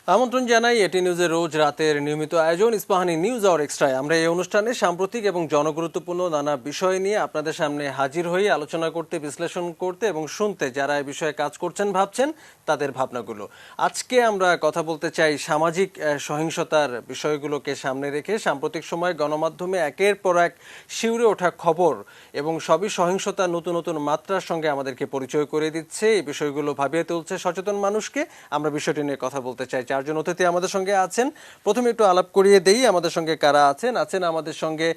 আমন্ত্রণ জানাই এটি নিউজের রোজ রাতের নিয়মিত আয়োজন ইস্পাহানি নিউজ আওয়ার এক্সট্রায়। আমরা এই অনুষ্ঠানে সাম্প্রতিক এবং জনগুরুত্বপূর্ণ নানা বিষয় নিয়ে আপনাদের সামনে হাজির হয়ে আলোচনা করতে, বিশ্লেষণ করতে এবং শুনতে যারা এই বিষয়ে কাজ করছেন, ভাবছেন তাদের ভাবনাগুলো। আজকে আমরা কথা বলতে চাই সামাজিক সহিংসতার বিষয়গুলোকে সামনে রেখে। সাম্প্রতিক সময়ে গণমাধ্যমে একের পর এক শিউরে ওঠা খবর এবং সবই সহিংসতার নতুন নতুন মাত্রার সঙ্গে আমাদেরকে পরিচয় করে দিচ্ছে। এই বিষয়গুলো ভাবিয়ে তুলছে সচেতন মানুষকে। আমরা বিষয়টি নিয়ে কথা বলতে চাই। চারজন অতিথি আমাদের সঙ্গে আছেন। প্রথমে একটু আলাপ করিয়ে দেই আমাদের সঙ্গে কারা আছেন আমাদের সঙ্গে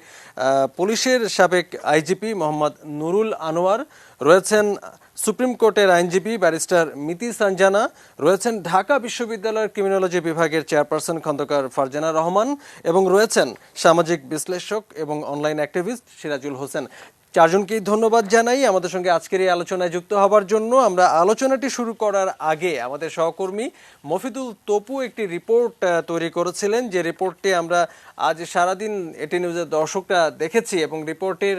পুলিশের সাবেক আইজিপি মোহাম্মদ নুরুল আনোয়ার, রয়েছেন সুপ্রিম কোর্টের আইনজীবী ব্যারিস্টার মিতি সানজানা, রয়েছেন ঢাকা বিশ্ববিদ্যালয়ের ক্রিমিনোলজি বিভাগের চেয়ারপারসন খন্দকার ফারজানা রহমান এবং রয়েছেন সামাজিক বিশ্লেষক এবং অনলাইন অ্যাক্টিভিস্ট সিরাজুল হোসেন। চারজনকেই ধন্যবাদ জানাই আমাদের সঙ্গে আজকের এই আলোচনায় যুক্ত হবার জন্য। আমরা আলোচনাটি শুরু করার আগে আমাদের সহকর্মী মফিদুল তপু একটি রিপোর্ট তৈরি করেছিলেন, যে রিপোর্টটি আমরা আজ সারাদিন এটি নিউজের দর্শকরা দেখেছি এবং রিপোর্টের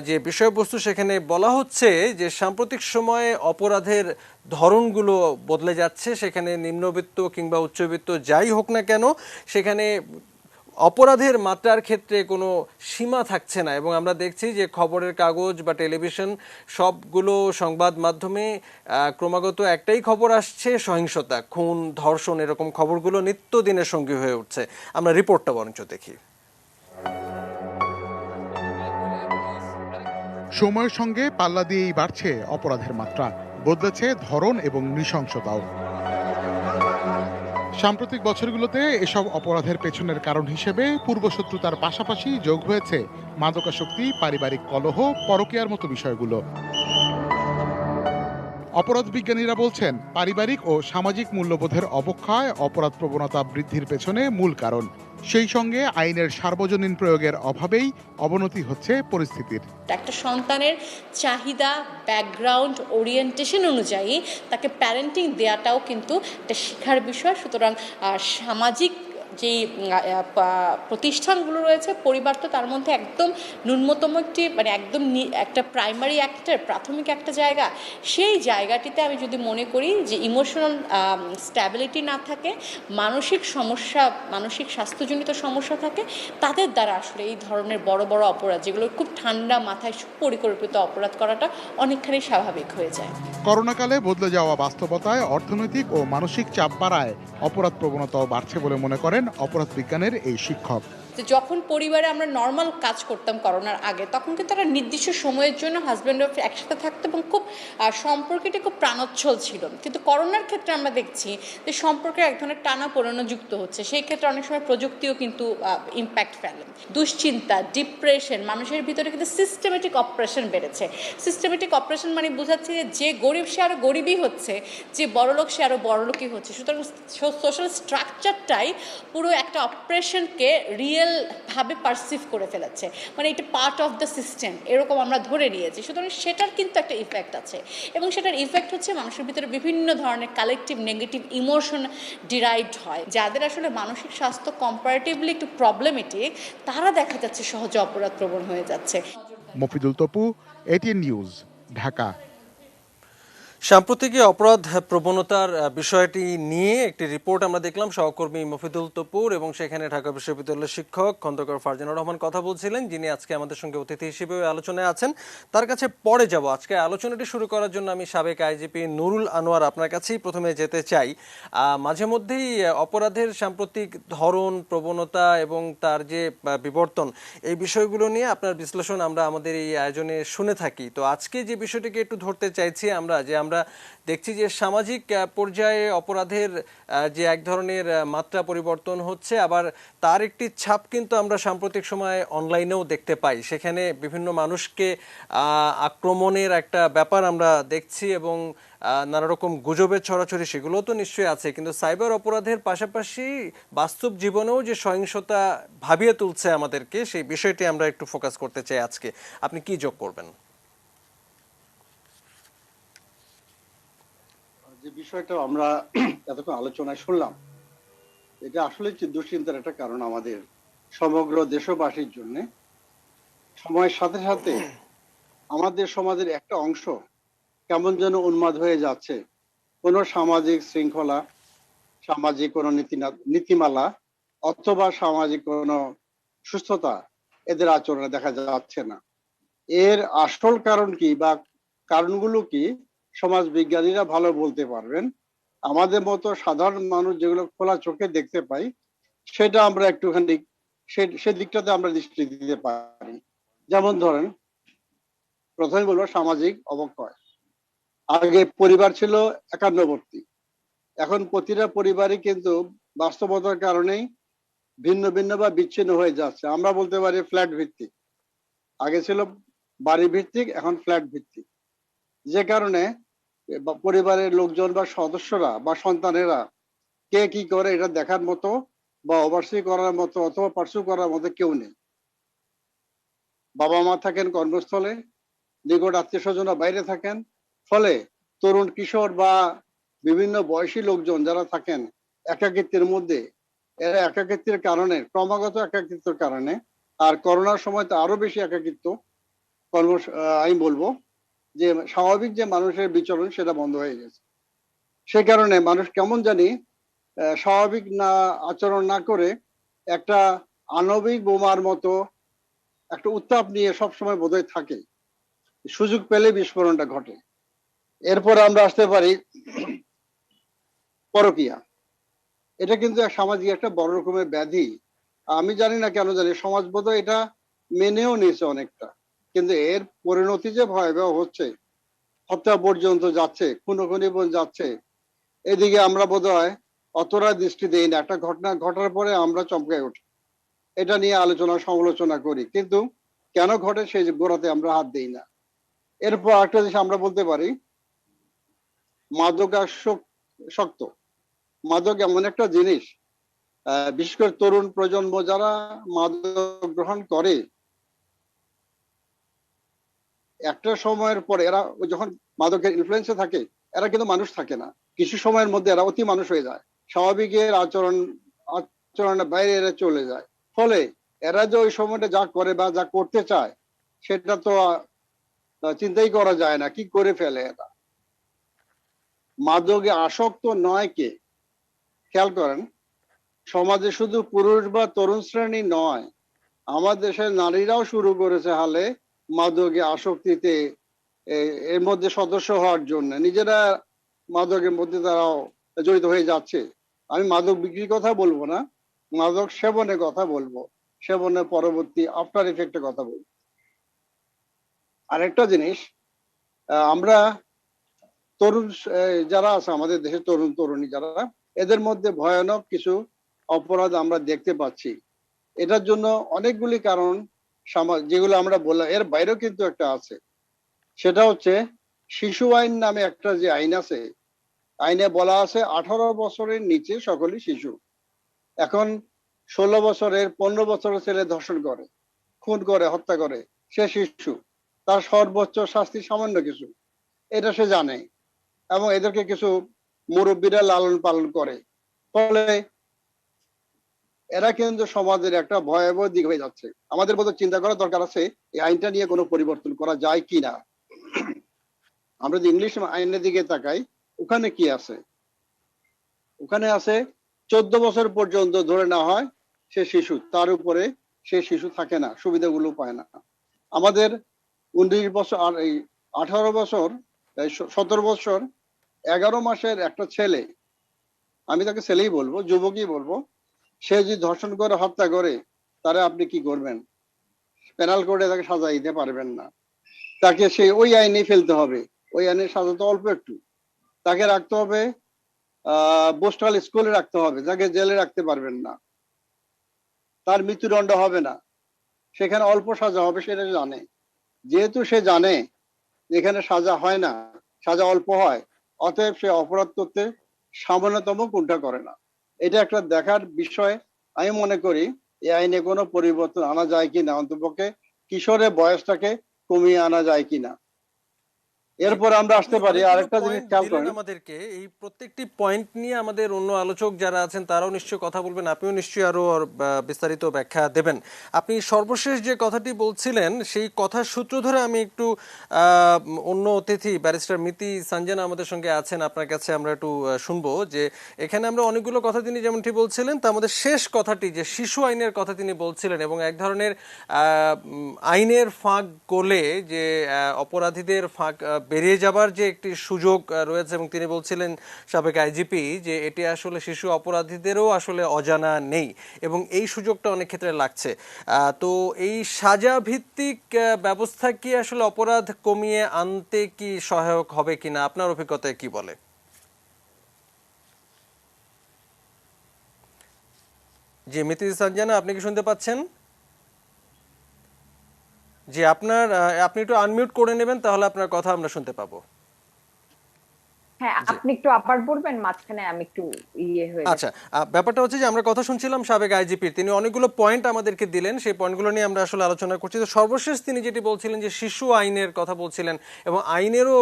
যে বিষয়বস্তু সেখানে বলা হচ্ছে যে সাম্প্রতিক সময়ে অপরাধের ধরনগুলো বদলে যাচ্ছে। সেখানে নিম্নবিত্ত কিংবা উচ্চবিত্ত যাই হোক না কেন, সেখানে অপরাধের মাত্রার ক্ষেত্রে কোনো সীমা থাকছে না এবং আমরা দেখছি যে খবরের কাগজ বা টেলিভিশন সবগুলো সংবাদ মাধ্যমে ক্রমাগত একটাই খবর আসছে, সহিংসতা, খুন, ধর্ষণ, এরকম খবরগুলো নিত্যদিনের সঙ্গী হয়ে উঠছে। আমরা রিপোর্টটা বরঞ্চ দেখি। সময়ের সঙ্গে পাল্লা দিয়েই বাড়ছে অপরাধের মাত্রা, বদলেছে ধরন এবং নৃশংসতাও। সাম্প্রতিক বছরগুলোতে এসব অপরাধের পেছনের কারণ হিসেবে পূর্বশত্রুতার পাশাপাশি যোগ হয়েছে মাদকাসক্তি, পারিবারিক কলহ, পরকীয়ার মতো বিষয়গুলো। অপরাধ বিজ্ঞানীরা বলছেন পারিবারিক ও সামাজিক মূল্যবোধের অবক্ষয় অপরাধ প্রবণতা বৃদ্ধির পেছনে মূল কারণ। সেই সঙ্গে আইনের সার্বজনীন প্রয়োগের অভাবেই অবনতি হচ্ছে পরিস্থিতির। একটা সন্তানের চাহিদা, ব্যাকগ্রাউন্ড, ওরিয়েন্টেশন অনুযায়ী তাকে প্যারেন্টিং দেওয়াটাও কিন্তু একটা শেখার বিষয়। সুতরাং সামাজিক যে প্রতিষ্ঠানগুলো রয়েছে, পরিবার তো তার মধ্যে একদম ন্যূনতম একটি একদম একটা প্রাইমারি প্রাথমিক একটা জায়গা। সেই জায়গাটিতে আমি যদি মনে করি যে ইমোশনাল স্ট্যাবিলিটি না থাকে, মানসিক সমস্যা, মানসিক স্বাস্থ্যজনিত সমস্যা থাকে, তাদের দ্বারা আসলে এই ধরনের বড় বড় অপরাধ, যেগুলো খুব ঠান্ডা মাথায় সুপরিকল্পিত অপরাধ করাটা অনেকখানি স্বাভাবিক হয়ে যায়। করোনাকালে বদলে যাওয়া বাস্তবতায় অর্থনৈতিক ও মানসিক চাপ বাড়ায় অপরাধ প্রবণতাও বাড়ছে বলে মনে করেন অপরাধ বিজ্ঞানের এই শিক্ষক। যখন পরিবারে আমরা নর্মাল কাজ করতাম করোনার আগে, তখন কিন্তু একটা নির্দিষ্ট সময়ের জন্য হাজব্যান্ড ওয়াইফ একসাথে থাকতো এবং খুব সম্পর্কটি খুব প্রাণোচ্ছল ছিল। কিন্তু করোনার ক্ষেত্রে আমরা দেখছি যে সম্পর্কের এক ধরনের টানা পোড়ানো যুক্ত হচ্ছে। সেই ক্ষেত্রে অনেক সময় প্রযুক্তিও কিন্তু ইম্প্যাক্ট ফেলে। দুশ্চিন্তা, ডিপ্রেশন, মানুষের ভিতরে কিন্তু সিস্টেমেটিক অপারেশন বেড়েছে। সিস্টেমেটিক অপারেশন মানে বোঝাচ্ছে যে গরিব সে আরও গরিবই হচ্ছে, যে বড়লোক সে আরও বড়লোকই হচ্ছে। সুতরাং সোশ্যাল স্ট্রাকচারটাই পুরো একটা অপারেশনকে রিয়েল ভাবে পারসিভ করে ফেলেছে, মানে এটা পার্ট অফ দ্য সিস্টেম, এরকম আমরা ধরে নিয়েছি। সুতরাং সেটার কিন্তু একটা ইফেক্ট আছে এবং সেটার ইফেক্ট হচ্ছে মানুষের ভিতরে বিভিন্ন ধরনের কালেকটিভ নেগেটিভ ইমোশন ডিরাইভড হয়। যাদের আসলে মানসিক স্বাস্থ্য কম্পারেটিভলি একটু প্রবলেমেটিক, তারা দেখা যাচ্ছে সহজে অপরাধ প্রবণ হয়ে যাচ্ছে। Mofidul Topu, ATN news, Dhaka. সাম্প্রতিক অপরাধ প্রবণতার বিষয়টি নিয়ে একটি রিপোর্ট আমরা দেখলাম সহকর্মী মফিদুল তপুর, এবং সেখানে ঢাকা বিশ্ববিদ্যালয়ের শিক্ষক খন্দকার ফারজানা রহমান কথা বলছিলেন, যিনি আজকে আমাদের সঙ্গে অতিথি হিসেবে আলোচনায় আছেন। তার কাছে পরে যাব। আজকে আলোচনাটি শুরু করার জন্য আমি সাবেক আইজিপি নুরুল আনোয়ার আপনার কাছেই প্রথমে যেতে চাই। মাঝে মধ্যেই অপরাধের সাম্প্রতিক ধরন, প্রবণতা এবং তার যে বিবর্তন, এই বিষয়গুলো নিয়ে আপনার বিশ্লেষণ আমরা আমাদের এই আয়োজনে শুনে থাকি। তো আজকে যে বিষয়টিকে একটু ধরতে চাইছি আমরা দেখছি যে সামাজিক পর্যায়ে অপরাধের যে এক ধরনের মাত্রা পরিবর্তন হচ্ছে, আবার তার একটি ছাপ কিন্তু আমরা সাম্প্রতিক সময়ে অনলাইনেও দেখতে পাই। সেখানে বিভিন্ন মানুষকে আক্রমণের একটা ব্যাপার আমরা দেখছি এবং নানা রকম গুজবের ছড়াছড়ি, সেগুলো তো নিশ্চয়ই আছে। কিন্তু সাইবার অপরাধের পাশাপাশি বাস্তব জীবনেও যে সহিংসতা ভাবিয়ে তুলছে আমাদেরকে, সেই বিষয়টি আমরা একটু ফোকাস করতে চাই আজকে। আপনি কি যোগ করবেন? যে বিষয়টা আমরা এতক্ষণ আলোচনায় শুনলাম, এটা আসলে দুশ্চিন্তার একটা কারণ আমাদের সমগ্র দেশবাসীর জন্য। সময়ের সাথে সাথে আমাদের সমাজের একটা অংশ কেমন যেন উন্মাদ হয়ে যাচ্ছে। কোনো সামাজিক শৃঙ্খলা সামাজিক কোনো নীতিমালা অথবা সামাজিক কোনো সুস্থতা এদের আচরণে দেখা যাচ্ছে না। এর আসল কারণ কি বা কারণগুলো কি সমাজ বিজ্ঞানীরা ভালো বলতে পারবেন। আমাদের মতো সাধারণ মানুষ যেগুলো খোলা চোখে দেখতে পাই সেটা আমরা একটুখানি সে দিকটাতে আমরা দৃষ্টি দিতে পারি। যেমন ধরেন, প্রথমে বলবো সামাজিক অবক্ষয়। আগে পরিবার ছিল একান্নবর্তী, এখন প্রতিটা পরিবারই কিন্তু বাস্তবতার কারণেই ভিন্ন ভিন্ন বা বিচ্ছিন্ন হয়ে যাচ্ছে। আমরা বলতে পারি ফ্ল্যাট ভিত্তিক, আগে ছিল বাড়ি ভিত্তিক, এখন ফ্ল্যাট ভিত্তিক। যে কারণে পরিবারের লোকজন বা সদস্যরা বা সন্তানেরা কে কি করে এটা দেখার মতো বা ওভারসি করার মতো অথবা পার্সু করার মতো কেউ নেই। বাবা মা থাকেন কর্মস্থলে, নিকট আত্মীয় স্বজনরা বাইরে থাকেন, ফলে তরুণ কিশোর বা বিভিন্ন বয়সী লোকজন যারা থাকেন একাকিত্বের মধ্যে, এরা একাকিত্বের কারণে, ক্রমাগত একাকিত্বের কারণে, আর করোনার সময় তো আরো বেশি একাকিত্ব, আমি বলবো যে স্বাভাবিক যে মানুষের বিচরণ সেটা বন্ধ হয়ে গেছে। সে কারণে মানুষ কেমন জানি স্বাভাবিক না আচরণ না করে একটা আণবিক বোমার মতো একটা উত্তাপ নিয়ে সবসময় বোধহয় থাকে, সুযোগ পেলে বিস্ফোরণটা ঘটে। এরপর আমরা আসতে পারি পরকীয়া। এটা কিন্তু এক সামাজিক একটা বড় রকমের ব্যাধি। আমি জানি না কেন জানি সমাজ বোধহয় এটা মেনেও নিয়েছে অনেকটা, কিন্তু এর পরিণতি যে ভয়াবহ হচ্ছে, হত্যা পর্যন্ত যাচ্ছে, খুনোখুনি পর্যন্ত যাচ্ছে, এদিকে আমরা বোধহয় অতটা দৃষ্টি দেই না। একটা ঘটনা ঘটার পরে আমরা চমকে উঠি, এটা নিয়ে আলোচনা সমালোচনা করি, কিন্তু কেন ঘটে সেই গোড়াতে আমরা হাত দিই না। এরপর একটা জিনিস আমরা বলতে পারি মাদকাসক্ত। মাদক এমন একটা জিনিস, বিশেষ করে তরুণ প্রজন্ম যারা মাদক গ্রহণ করে, একটা সময়ের পরে এরা যখন মাদকের ইনফ্লুয়েন্সে থাকে, এরা কিন্তু মানুষ থাকে না। কিছু সময়ের মধ্যে এরা অতি মানুষ হয়ে যায়, স্বাভাবিকের আচরণের বাইরে এরা চলে যায়। ফলে এরা যে ওই সময়টা যা করে বা যা করতে চায় সেটা তো চিন্তাই করা যায় না, কি করে ফেলে এরা। মাদকে আসক্ত নয় কে? খেয়াল করেন, সমাজে শুধু পুরুষ বা তরুণ শ্রেণী নয়, আমাদের দেশের নারীরাও শুরু করেছে হালে মাদকে আসক্তিতে, এর মধ্যে সদস্য হওয়ার জন্য নিজেরা মাদকের মধ্যে তারাও জড়িত হয়ে যাচ্ছে। আমি মাদক বিক্রির কথা বলবো না, মাদক সেবনের কথা বলবো, সেবনের পরবর্তী আফটার ইফেক্টের কথা বলবো। আরেকটা জিনিস, আমরা তরুণ যারা আছে আমাদের দেশের তরুণ তরুণী যারা, এদের মধ্যে ভয়ানক কিছু অপরাধ আমরা দেখতে পাচ্ছি। এটার জন্য অনেকগুলি কারণ যেগুলো আমরা বললাম, এর বাইরেও কিন্তু একটা আছে। সেটা হচ্ছে শিশু আইন নামে একটা যে আইন আছে, আইনে বলা আছে 18 বছরের নিচে সকলই শিশু। এখন 16 বছরের 15 বছরের ছেলে ধর্ষণ করে, খুন করে, হত্যা করে, সে শিশু, তার সর্বোচ্চ শাস্তি সামান্য কিছু, এটা সে জানে, এবং এদেরকে কিছু মুরব্বীরা লালন পালন করে। ফলে এরা কিন্তু সমাজের একটা ভয়াবহ দিক হয়ে যাচ্ছে। আমাদের মধ্যে চিন্তা করার দরকার আছে এই আইনটা নিয়ে কোনো পরিবর্তন করা যায় কিনা। আমরা যদি ইংলিশ আইনের দিকে তাকাই, ওখানে কি আছে? ওখানে আছে 14 বছর পর্যন্ত ধরে না হয় সে শিশু, তার উপরে সে শিশু থাকে না, সুবিধাগুলো পায় না। আমাদের 19 বছর আর এই 18 বছর, 17 বছর 11 মাসের একটা ছেলে, আমি তাকে ছেলেই বলবো, যুবকই বলবো, সে যদি ধর্ষণ করে হত্যা করে, তারে আপনি কি করবেন? পেনাল করে তাকে সাজা দিতে পারবেন না, তাকে সেই ওই আইনে ফেলতে হবে। ওই আইনের সাজা তো অল্প একটু, তাকে রাখতে হবে বোস্টাল স্কুলে রাখতে হবে, তাকে জেলে রাখতে পারবেন না, তার মৃত্যুদণ্ড হবে না, সেখানে অল্প সাজা হবে, সেটা জানে। যেহেতু সে জানে এখানে সাজা হয় না, সাজা অল্প হয়, অতএব সে অপরাধ করতে সামান্যতম কুণ্ঠা করে না। এটা একটা দেখার বিষয়। আমি মনে করি এই আইনে কোনো পরিবর্তন আনা যায় কিনা, অন্তপক্ষে কিশোরের বয়সটাকে কমিয়ে আনা যায় কিনা। এরপর আমরা আসতে পারি অনেকগুলো আরেকটা জিনিস পয়েন্ট খেয়াল দিলেন করেন। আমাদেরকে, এই প্রত্যেকটি পয়েন্ট নিয়ে আমাদের অন্য আলোচক যারা আছেন তারাও নিশ্চয়ই কথা বলবেন, আপনিও নিশ্চয়ই আরো বিস্তারিত ব্যাখ্যা দেবেন। আপনি সর্বশেষ যে কথাটি বলছিলেন সেই কথার সূত্র ধরে আমি একটু অন্য অতিথি ব্যারিস্টার মিতি সানজানা আমাদের সঙ্গে আছেন, আপনার কাছে আমরা একটু শুনবো যে এখানে আমরা অনেকগুলো কথা তিনি যেমনটি বলছিলেন তার মধ্যে শেষ কথাটি যে শিশু আইনের কথা তিনি বলছিলেন এবং এক ধরনের আইনের ফাঁক গলে যে অপরাধীদের ফাঁক বেরিয়ে যাবার যে একটি সুযোগ রয়েছে, এবং তিনি বলছিলেন সাবেক আইজিপি যে এটি আসলে শিশু অপরাধীদেরও আসলে অজানা নেই এবং এই সুযোগটা অনেক ক্ষেত্রে লাগছে। তো এই সাজা ভিত্তিক ব্যবস্থা কি আসলে অপরাধ কমিয়ে আনতে কি সহায়ক হবে কিনা, আপনার অভিজ্ঞতায় কি বলে? জি মিতি সানজানা, আপনি কি শুনতে পাচ্ছেন? জি আপনি একটু আনমিউট করে নেবেন, তাহলে আপনার কথা আমরা শুনতে পাবো। হ্যাঁ, জি আপনি একটু আবার বলবেন, মাঝখানে আমি একটু হয়ে গেছে। আচ্ছা, ব্যাপারটা হচ্ছে যে আমরা কথা শুনছিলাম সাবেক আইজিপির, তিনি অনেকগুলো পয়েন্ট আমাদেরকে দিলেন, সেই পয়েন্টগুলো নিয়ে আমরা আসলে আলোচনা করছি। তো সর্বশেষ তিনি যেটি বলছিলেন যে শিশু আইনের কথা বলছিলেন এবং আইনেরও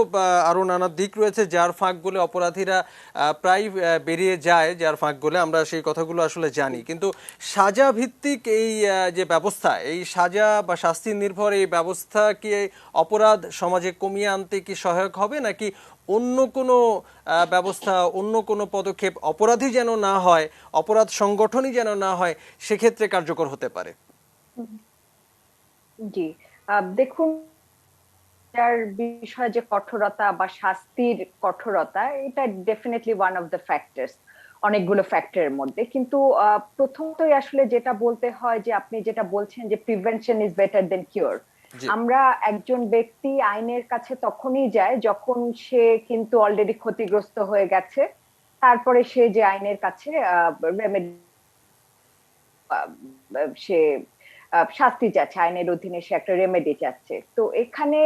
আরো নানা দিক রয়েছে যার ফাঁক গলে অপরাধীরা প্রায় বেরিয়ে যায়, যার ফাঁক গলে আমরা সেই কথাগুলো আসলে জানি। কিন্তু সাজা ভিত্তিক এই যে ব্যবস্থা, এই সাজা বা শাস্তি নির্ভর এই ব্যবস্থা কি অপরাধ সমাজে কমিয়ে আনতে কি সহায়ক হবে, নাকি অন্য কোনো ব্যবস্থা, অন্য কোনো পদক্ষেপ অপরাধী যেন না হয়, অপরাধ সংগঠনই যেন না হয়, সেক্ষেত্রে কার্যকর হতে পারে? জি, দেখুন, এটার বিষয় যে কঠোরতা বা শাস্তির কঠোরতা, এটা definitely one of the factors, অনেকগুলো ফ্যাক্টরের মধ্যে। কিন্তু প্রথমতই আসলে যেটা বলতে হয় যে আপনি যেটা বলছেন যে prevention is better than cure. জি আমরা একজন ব্যক্তি আইনের কাছে তখনই যায় যখন সে কিন্তু অলরেডি ক্ষতিগ্রস্ত হয়ে গেছে, তারপরে সে যে আইনের কাছে রেমেডি, সে শাস্তি চাচ্ছে, আইনের অধীনে সে একটা রেমেডি চাচ্ছে। তো এখানে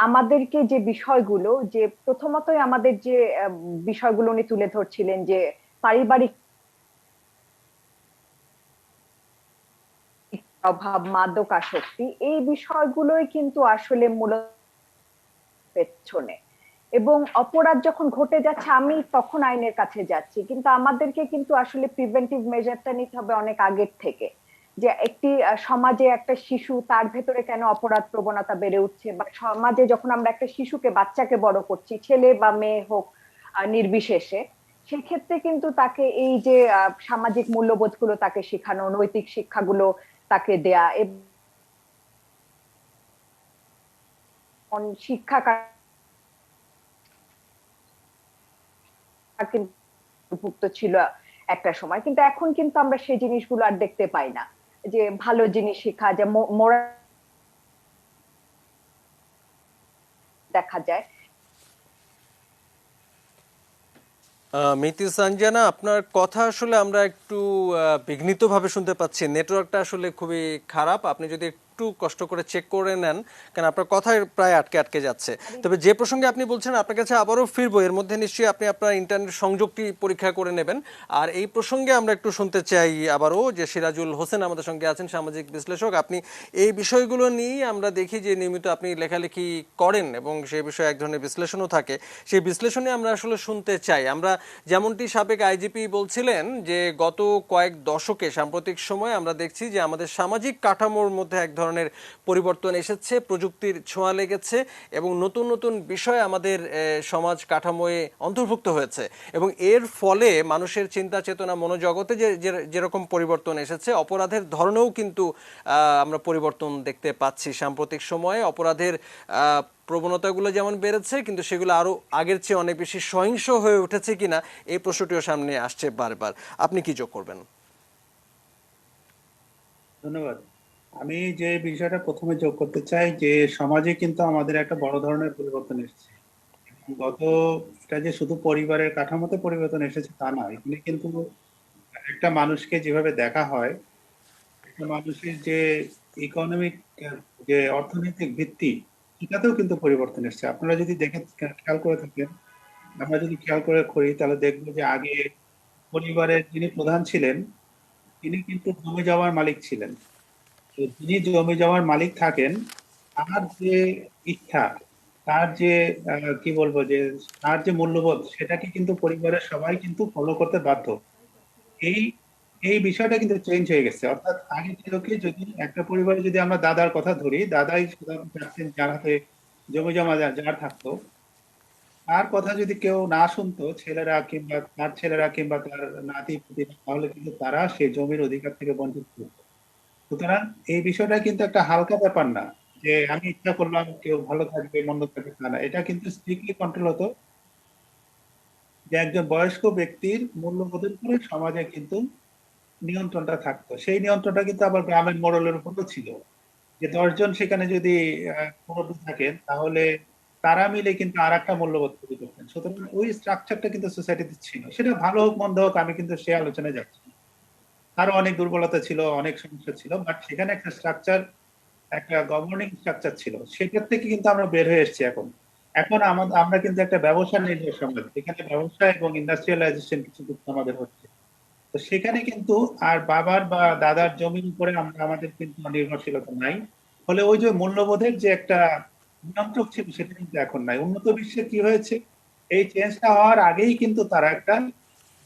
আমাদেরকে যে বিষয়গুলো, যে প্রথমতই আমাদের যে বিষয়গুলো উনি তুলে ধরছিলেন যে পারিবারিক অভাব, মাদকাসক্তি, এই বিষয়গুলোই কিন্তু আসলে মূলত পেছনে। এবং অপরাধ যখন ঘটে যাচ্ছে আমি তখন আইনের কাছে যাচ্ছি, কিন্তু আমাদেরকে কিন্তু আসলে প্রিভেন্টিভ মেজারটা নিতে হবে অনেক আগের থেকে। যে একটি সমাজে একটা শিশু, তার ভেতরে কেন অপরাধ প্রবণতা বেড়ে উঠছে, বা সমাজে যখন আমরা একটা শিশুকে, বাচ্চাকে বড় করছি, ছেলে বা মেয়ে হোক নির্বিশেষে, সেক্ষেত্রে কিন্তু তাকে এই যে সামাজিক মূল্যবোধগুলো তাকে শেখানো, নৈতিক শিক্ষাগুলো তাকে দেয়া, এবং শিক্ষা ভুক্ত ছিল একটা সময়, কিন্তু এখন কিন্তু আমরা সেই জিনিসগুলো আর দেখতে পাই না। যে ভালো জিনিস শেখা, যে মোরাল দেখা যায়। মিতি সানজানা, আপনার কথা আসলে আমরা একটু বিঘ্নিতভাবে শুনতে পাচ্ছি, নেটওয়ার্কটা আসলে খুবই খারাপ। আপনি যদি একটু কষ্ট করে চেক করে নেন, কারণ আপনার কথায় প্রায় আটকে আটকে যাচ্ছে। তবে যে প্রসঙ্গে আপনি বলছেন আপনার কাছে আবারও ফিরবো, এর মধ্যে নিশ্চয়ই আপনি আপনার ইন্টারনেট সংযোগটি পরীক্ষা করে নেবেন। আর এই প্রসঙ্গে আমরা একটু শুনতে চাই আবারও যে সিরাজুল হোসেন আমাদের সঙ্গে আছেন, সামাজিক বিশ্লেষক। আপনি এই বিষয়গুলো নিয়েই আমরা দেখি যে নিয়মিত আপনি লেখালেখি করেন এবং সেই বিষয়ে এক ধরনের বিশ্লেষণও থাকে, সেই বিশ্লেষণে আমরা আসলে শুনতে চাই। আমরা যেমনটি সাবেক আইজিপি বলছিলেন যে গত কয়েক দশকে, সাম্প্রতিক সময়ে আমরা দেখছি যে আমাদের সামাজিক কাঠামোর মধ্যে এক ধরনের পরিবর্তন এসেছে, প্রযুক্তির ছোঁয়া লেগেছে এবং নতুন নতুন বিষয় আমাদের সমাজ কাঠামোয় অন্তর্ভুক্ত হয়েছে এবং এর ফলে মানুষের চিন্তা চেতনা, মনোজগতে যেরকম পরিবর্তন এসেছে, অপরাধের ধরনেও কিন্তু আমরা পরিবর্তন দেখতে পাচ্ছি। সাম্প্রতিক সময়ে অপরাধের প্রবণতাগুলো যেমন বেড়েছে, কিন্তু সেগুলো আরো আগের চেয়ে অনেক বেশি সহিংস হয়ে উঠেছে কিনা এই প্রশ্নটিও সামনে আসছে বারবার। আপনি কি যোগ করবেন? ধন্যবাদ। আমি যে বিষয়টা প্রথমে যোগ করতে চাই যে সমাজে কিন্তু আমাদের একটা বড় ধরনের পরিবর্তন এসেছে। গত, এটা যে শুধু পরিবারের কাঠামোতে পরিবর্তন এসেছে তা নয়, এখানে কিন্তু একটা মানুষকে যেভাবে দেখা হয়, একটা মানুষের যে ইকোনমিক, যে অর্থনৈতিক ভিত্তি, সেটাতেও কিন্তু পরিবর্তন এসেছে। আপনারা যদি খেয়াল করে থাকেন, আমরা যদি খেয়াল করে করি, তাহলে দেখবো যে আগে পরিবারের যিনি প্রধান ছিলেন তিনি কিন্তু জমি জমার মালিক ছিলেন। তো যিনি জমি জমার মালিক থাকেন, তার যে ইচ্ছা, তার যে কি বলবো যে তার যে মূল্যবোধ সেটাকে কিন্তু পরিবারের সবাই কিন্তু ফলো করতে বাধ্য। এই এই বিষয়টা কিন্তু চেঞ্জ হয়ে গেছে। অর্থাৎ আগে ছিল কি, যদি একটা পরিবারে যদি আমরা দাদার কথা ধরি, দাদাই সাধারণত থাকতেন, যার হাতে জমি জমা যার থাকতো, তার কথা যদি কেউ না শুনতো, ছেলেরা কিংবা তার নাতি পুতি, তাহলে কিন্তু তারা সেই জমির অধিকার থেকে বঞ্চিত হতো। সুতরাং এই বিষয়টা কিন্তু একটা হালকা ব্যাপার না যে আমি ইচ্ছা করলাম কেউ ভালো থাকবে মন্দ থাকবে তা না, এটা কিন্তু স্ট্রিক্টলি কন্ট্রোল হতো। যে একজন বয়স্ক ব্যক্তির মূল্যবোধের উপরে সমাজে কিন্তু নিয়ন্ত্রণটা থাকতো। সেই নিয়ন্ত্রণটা কিন্তু আবার গ্রামের মোড়লের উপরও ছিল, যে 10 জন সেখানে যদি মুরব্বী থাকেন, তাহলে তারা মিলে কিন্তু আর একটা মূল্যবোধ তৈরি করতেন। সুতরাং ওই স্ট্রাকচারটা কিন্তু সোসাইটিতে ছিল। সেটা ভালো হোক মন্দ হোক, আমি কিন্তু সে আলোচনায় যাচ্ছি না। আরো অনেক দুর্বলতা ছিল, অনেক সমস্যা ছিল, বাট সেখানে একটা স্ট্রাকচার, একটা গভর্নিং স্ট্রাকচার ছিল। সেটার থেকে কিন্তু আমরা বের হয়ে এসেছি এখন। এখন আমরা কিন্তু একটা ব্যবসা নির্ভর সমাজ, এখানে ব্যবসা এবং ইন্ডাস্ট্রিয়ালাইজেশন কিছু কিন্তু আমাদের হচ্ছে। তো সেখানে কিন্তু আর বাবার বা দাদার জমির উপরে আমরা আমাদের কিন্তু নির্ভরশীলতা নাই। ফলে ওই যে মূল্যবোধের যে একটা নিয়ন্ত্রক ছিল, সেটা কিন্তু এখন নাই। উন্নত বিশ্বে কি হয়েছে, এই চেঞ্জটা হওয়ার আগেই কিন্তু তারা একটা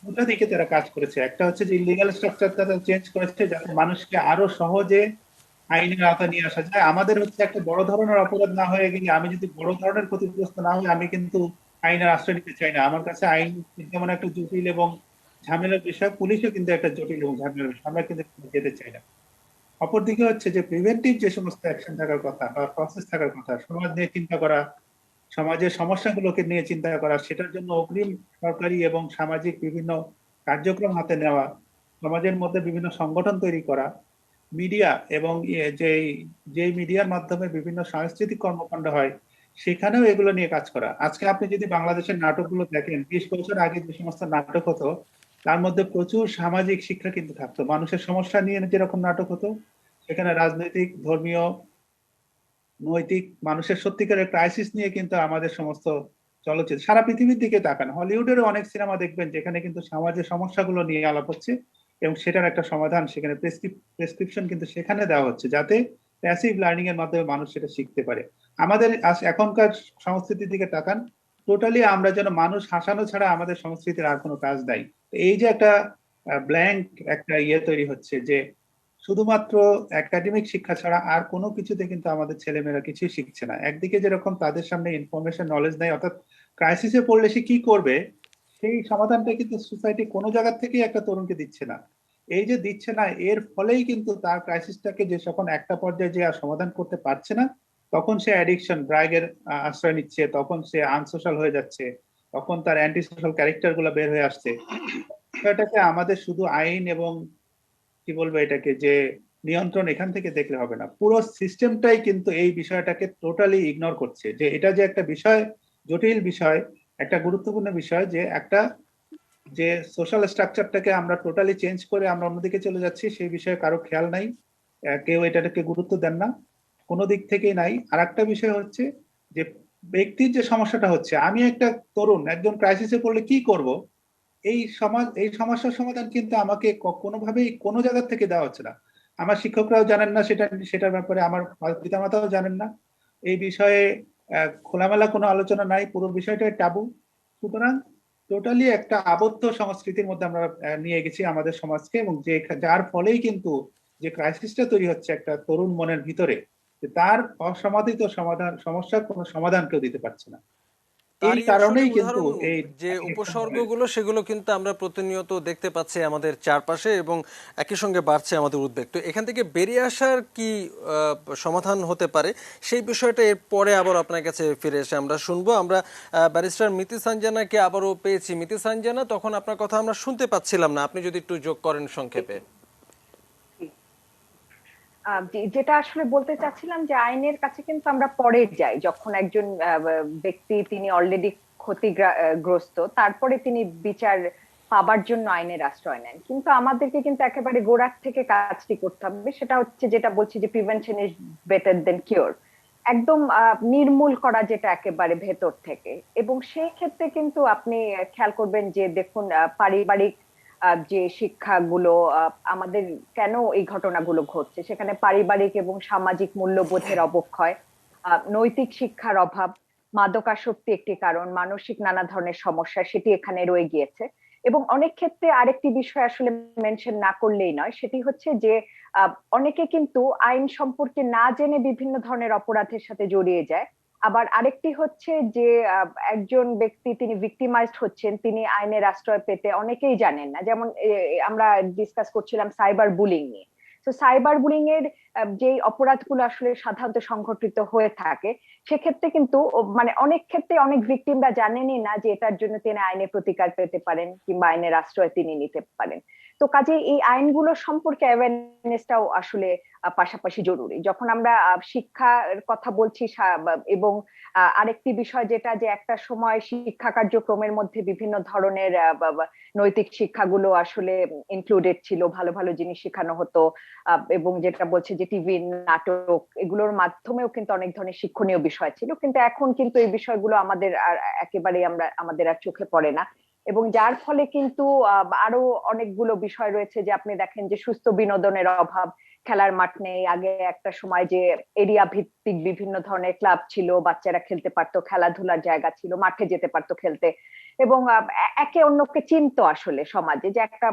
দুটো দিকে তারা কাজ করেছে। একটা হচ্ছে যে লিগাল স্ট্রাকচারটা চেঞ্জ করেছে, যাতে মানুষকে আরো সহজে আইনের আওতা নিয়ে আসা যায়। আমাদের হচ্ছে একটা বড় ধরনের অপরাধ না হয়ে গেলে, আমি যদি বড় ধরনের ক্ষতিগ্রস্ত না হই, আমি কিন্তু আইনের আশ্রয় নিতে চাই না। আমার কাছে আইন যেমন একটা জটিল এবং ঝামেলার বিষয়, পুলিশও কিন্তু একটা জটিল এবং ঝামেলার বিষয়, আমরা কিন্তু যেতে চাই না। অপরদিকে হচ্ছে যে প্রিভেন্টিভ যে সমস্ত অ্যাকশন থাকার কথা বা প্রসেস থাকার কথা, সমাজ নিয়ে চিন্তা করা, সমাজের সমস্যাগুলোকে নিয়ে চিন্তা করা, সেটার জন্য অগ্রিম সরকারি এবং সামাজিক বিভিন্ন কার্যক্রম হাতে নেওয়া, সমাজের মধ্যে বিভিন্ন সংগঠন তৈরি করা, মিডিয়া এবং যেই মিডিয়ার মাধ্যমে বিভিন্ন সাংস্কৃতিক কর্মকাণ্ড হয়, সেখানেও এগুলো নিয়ে কাজ করা। আজকে আপনি যদি বাংলাদেশের নাটকগুলো দেখেন, 20 বছর আগে যে সমস্ত নাটক হতো, তার মধ্যে প্রচুর সামাজিক শিক্ষা কিন্তু থাকতো। মানুষের সমস্যা নিয়ে যেরকম নাটক হতো, সেখানে রাজনৈতিক, ধর্মীয়, নৈতিক, মানুষের সত্যিকারের ক্রাইসিস নিয়ে কিন্তু আমাদের সমস্ত চলচ্চিত্র, সারা পৃথিবীর দিকে তাকান, হলিউডেরও অনেক সিনেমা দেখবেন যেখানে কিন্তু সমাজের সমস্যাগুলো নিয়ে আলাপ হচ্ছে এবং সেটার একটা সমাধান, সেখানে প্রেসক্রিপশন কিন্তু সেখানে দেওয়া হচ্ছে, যাতে প্যাসিভ লার্নিং এর মাধ্যমে মানুষ সেটা শিখতে পারে। আমাদের এখনকার সংস্কৃতির দিকে তাকান, টোটালি আমরা যেন মানুষ হাসানো ছাড়া আমাদের সংস্কৃতির আর কোনো কাজ নাই। তো এই যে একটা ব্ল্যাঙ্ক একটা তৈরি হচ্ছে, যে শুধুমাত্র একাডেমিক শিক্ষা ছাড়া আর কোনো কিছুতে কিন্তু আমাদের ছেলেমেয়েরা কিছুই শিখছে না। একদিকে যেরকম তাদের সামনে ইনফরমেশন নলেজ নাই, অর্থাৎ ক্রাইসিসে পড়লে সে কি করবে সেই সমাধানটা কিন্তু সোসাইটি কোনো জায়গা থেকেই একটা তরুণকে দিচ্ছে না। এই যে দিচ্ছে না, এর ফলেই কিন্তু তার ক্রাইসিসটাকে যে যখন একটা পর্যায়ে যে আর সমাধান করতে পারছে না, তখন সে অ্যাডিকশন, ড্রাগের আশ্রয় নিচ্ছে, তখন সে আনসোশ্যাল হয়ে যাচ্ছে, তখন তার অ্যান্টি সোশ্যাল ক্যারেক্টার গুলো বের হয়ে আসছে। এটাকে আমাদের শুধু আইন এবং কি বলবো এটাকে যে নিয়ন্ত্রণ এখান থেকে দেখলে হবে না, পুরো সিস্টেমটাই কিন্তু এই বিষয়টাকে টোটালি ইগনোর করছে। যে এটা যে একটা বিষয়, জটিল বিষয়, একটা গুরুত্বপূর্ণ বিষয়, যে একটা যে সোশ্যাল স্ট্রাকচারটাকে আমরা টোটালি চেঞ্জ করে আমরা অন্যদিকে চলে যাচ্ছি, সেই বিষয়ে কারো খেয়াল নাই। কেউ এটাকে গুরুত্ব দেন না, কোনো দিক থেকেই নাই। আর একটা বিষয় হচ্ছে যে ব্যক্তির যে সমস্যাটা হচ্ছে, আমি একটা তরুণ, একজন ক্রাইসিসে পড়লে কি করব, এই সমস্যার সমাধান কিন্তু আমাকে কোনোভাবেই কোনো জায়গা থেকে দেওয়া হচ্ছে না। আমার শিক্ষকরাও জানেন না সেটার ব্যাপারে, আমার পিতামাতাও জানেন না। এই বিষয়ে খোলামেলা কোনো আলোচনা নাই, পুরো বিষয়টাই টাবু। সুতরাং টোটালি একটা আবদ্ধ সংস্কৃতির মধ্যে আমরা নিয়ে গেছি আমাদের সমাজকে, এবং যার ফলেই কিন্তু যে ক্রাইসিসটা তৈরি হচ্ছে একটা তরুণ মনের ভিতরে, যে তার অসমাধানিত সমস্যার কোনো সমাধান কেউ দিতে পারছে না। এই তারই আসলে কারণেই কিন্তু উদাহরণ এই যে উপসর্গগুলো, সেগুলো কিন্তু আমরা প্রতিনিয়ত দেখতে পাচ্ছি আমাদের চারপাশে, এবং একই সঙ্গে বাড়ছে আমাদের উদ্বেগ। তো এখান থেকে বেরিয়ে আসার কি সমাধান হতে পারে, সেই বিষয়টা এর পরে আবার আপনার কাছে ফিরে এসে আমরা শুনবো। আমরা ব্যারিস্টার মিতি সানজানাকে আবারও পেয়েছি। মিতি সানজানা, তখন আপনার কথা আমরা শুনতে পাচ্ছিলাম না, আপনি যদি একটু যোগ করেন সংক্ষেপে। যেটা আসলে বলতে চাচ্ছিলাম যে আইনের কাছে কিন্তু আমরা পরে যাই, যখন একজন ব্যক্তি তিনি অলরেডি ক্ষতিগ্রস্ত, তারপরে তিনি বিচার পাবার জন্য আইনের আশ্রয় নেন। কিন্তু আমাদেরকে কিন্তু একেবারে গোড়ার থেকে কাজটি করতে হবে। সেটা হচ্ছে যেটা বলছি যে prevention is better than cure, একদম নির্মূল করা, যেটা একেবারে ভেতর থেকে। এবং সেই ক্ষেত্রে কিন্তু আপনি খেয়াল করবেন যে দেখুন, পারিবারিক যে শিক্ষাগুলো, আমাদের কেন এই ঘটনাগুলো ঘটছে, সেখানে পারিবারিক এবং সামাজিক মূল্যবোধের অবক্ষয়, নৈতিক শিক্ষার অভাব, মাদকাসক্তি একটি কারণ, মানসিক নানা ধরনের সমস্যা সেটি এখানে রয়ে গিয়েছে। এবং অনেক ক্ষেত্রে আরেকটি বিষয় আসলে মেনশন না করলেই নয়, সেটি হচ্ছে যে অনেকে কিন্তু আইন সম্পর্কে না জেনে বিভিন্ন ধরনের অপরাধের সাথে জড়িয়ে যায়। আবার আরেকটি হচ্ছে যে একজন ব্যক্তি তিনি ভিক্টিমাইজড হচ্ছেন, তিনি আইনের আশ্রয় পেতে অনেকেই জানেন না। যেমন আমরা ডিসকাস করছিলাম সাইবার বুলিং নিয়ে। তো সাইবার বুলিং এর যে অপরাধগুলো আসলে সাধারণত সংঘটিত হয়ে থাকে, সেক্ষেত্রে কিন্তু মানে অনেক ক্ষেত্রে অনেক ভিকটিমরা জানেনই না যে এটার জন্য তিনি আইনের প্রতিকার পেতে পারেন কিংবা আইনের আশ্রয় তিনি নিতে পারেন। তো কাজে এই আইনগুলো সম্পর্কে অ্যাওয়ারনেসটাও আসলে পাশাপাশি জরুরি। যখন আমরা শিক্ষার কথা বলছি এবং আরেকটি বিষয় যেটা, যে একটা সময় শিক্ষা কার্যক্রমের মধ্যে বিভিন্ন ধরনের নৈতিক শিক্ষাগুলো আসলে ইনক্লুডেড ছিল, ভালো ভালো জিনিস শেখানো হতো। এবং যেটা বলছে যে টিভি নাটক এগুলোর মাধ্যমেও কিন্তু অনেক ধরনের শিক্ষণীয় বিষয় ছিল, কিন্তু এখন কিন্তু এই বিষয়গুলো আমাদের আর একেবারে আমাদের আর চোখে পড়ে না। এবং যার ফলে কিন্তু আরো অনেকগুলো বিষয় রয়েছে, যে আপনি দেখেন যে সুস্থ বিনোদনের অভাব, খেলার মাঠ নেই। আগে একটা সময় যে এরিয়া ভিত্তিক বিভিন্ন ধরনের ক্লাব ছিল, বাচ্চারা খেলতে পারতো, খেলাধুলার জায়গা ছিল, মাঠে যেতে পারতো খেলতে, এবং একে অন্যকে চিনতো আসলে সমাজে, যে একটা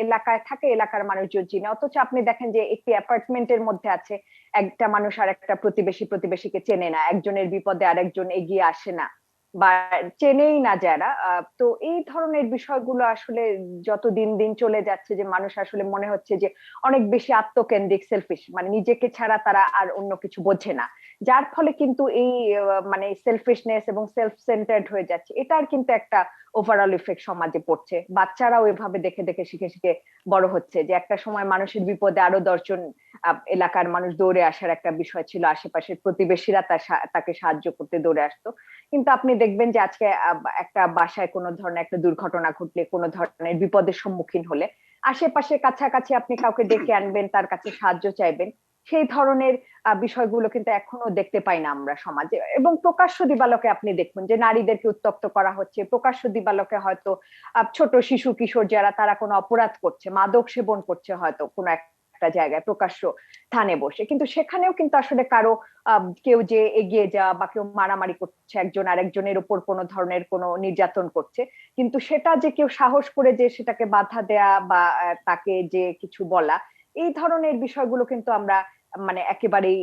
এলাকায় থাকে, এলাকার মানুষজন চিনে। অথচ আপনি দেখেন যে একটি অ্যাপার্টমেন্টের মধ্যে আছে, একটা মানুষ আর একটা প্রতিবেশীকে চেনে না, একজনের বিপদে আরেকজন এগিয়ে আসে না বা চেনেই না যারা। তো এই ধরনের বিষয়গুলো আসলে যত দিন দিন চলে যাচ্ছে, যে মানুষ আসলে মনে হচ্ছে যে অনেক বেশি আত্মকেন্দ্রিক, সেলফিশ, মানে নিজেকে ছাড়া তারা আর অন্য কিছু বোঝে না। যার ফলে কিন্তু এই মানে সেলফিশনেস এবং সেলফ সেন্টার্ড হয়ে যাচ্ছে। এটার কিন্তু একটা ওভারঅল ইফেক্ট সমাজে পড়ছে। বাচ্চারাও এভাবে দেখে দেখে শিখে শিখে বড় হচ্ছে, যে একটা সময় মানুষের বিপদে আরো 10 জন এলাকার মানুষ দৌড়ে আসার একটা বিষয় ছিল, আশেপাশের প্রতিবেশীরা তাকে সাহায্য করতে দৌড়ে আসতো। কিন্তু আপনি দেখবেন যে আজকে একটা বাসায় কোনো ধরনের একটা দুর্ঘটনা ঘটলে, কোনো ধরনের বিপদের সম্মুখীন হলে, আশেপাশে কাছাকাছি আপনি কাউকে ডেকে আনবেন, তার কাছে সাহায্য চাইবেন। সেই ধরনের বিষয়গুলো কিন্তু এখনো দেখতে পাই না আমরা সমাজে। এবং প্রকাশ্য দিবালোকে আপনি দেখবেন যে নারীদেরকে উত্ত্যক্ত করা হচ্ছে, প্রকাশ্য দিবালোকে হয়তো ছোট শিশু কিশোর যারা, তারা কোনো অপরাধ করছে, মাদক সেবন করছে হয়তো কোনো একটা জায়গায় প্রকাশ্য স্থানে বসে, কিন্তু সেখানেও কিন্তু আসলে কারো কেউ যে এগিয়ে যাওয়া বা কেউ মারামারি করছে, একজন আরেকজনের উপর কোনো ধরনের কোনো নির্যাতন করছে, কিন্তু সেটা যে কেউ সাহস করে যে সেটাকে বাধা দেয়া বা তাকে যে কিছু বলা, এই ধরনের বিষয়গুলো কিন্তু আমরা মানে একেবারেই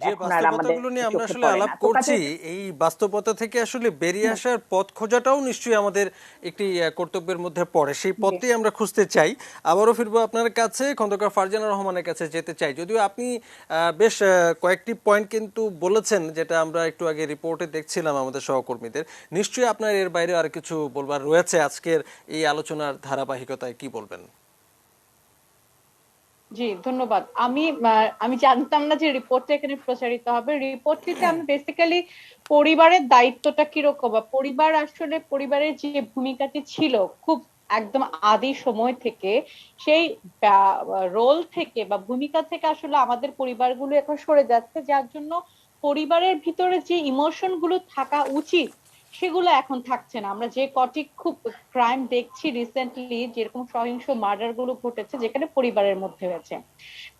যে এখন আর আমাদের বাস্তবতাগুলো নিয়ে আমরা চোখে আসলে পড়ে আলাপ না। তো কাজে করছি, এই বাস্তবতা থেকে আসলে বেরিয়ে আসার পথ খোঁজাটাও নিশ্চয়ই আমাদের একটি কর্তব্যের মধ্যে পড়ে। সেই জি পথটি আমরা খুঁজতে চাই। আবারও ফিরবো আপনার কাছে, খন্দকার ফারজানা রহমানের কাছে যেতে চাই। যদিও আপনি বেশ কয়েকটি পয়েন্ট কিন্তু বলেছেন, যেটা আমরা একটু আগে রিপোর্টে দেখছিলাম আমাদের সহকর্মীদের। নিশ্চয়ই আপনার এর বাইরে আর কিছু বলবার রয়েছে আজকের এই আলোচনার ধারাবাহিকতায়, কি বলবেন? জি, ধন্যবাদ। আমি জানতাম না যে রিপোর্টটা এখানে প্রচারিত হবে। রিপোর্টটিতে আমি বেসিক্যালি পরিবারের দায়িত্বটা কিরকম, বা পরিবার আসলে পরিবারের যে ভূমিকাটি ছিল খুব একদম আদি সময় থেকে, সেই রোল থেকে বা ভূমিকা থেকে আসলে আমাদের পরিবারগুলো এখন সরে যাচ্ছে, যার জন্য পরিবারের ভিতরে যে ইমোশন গুলো থাকা উচিত সেগুলো এখন থাকছে না। আমরা যে কটি খুব ক্রাইম দেখছি রিসেন্টলি, যেরকম সহিংস মার্ডার গুলো ঘটেছে যেখানে পরিবারের মধ্যে হয়েছে,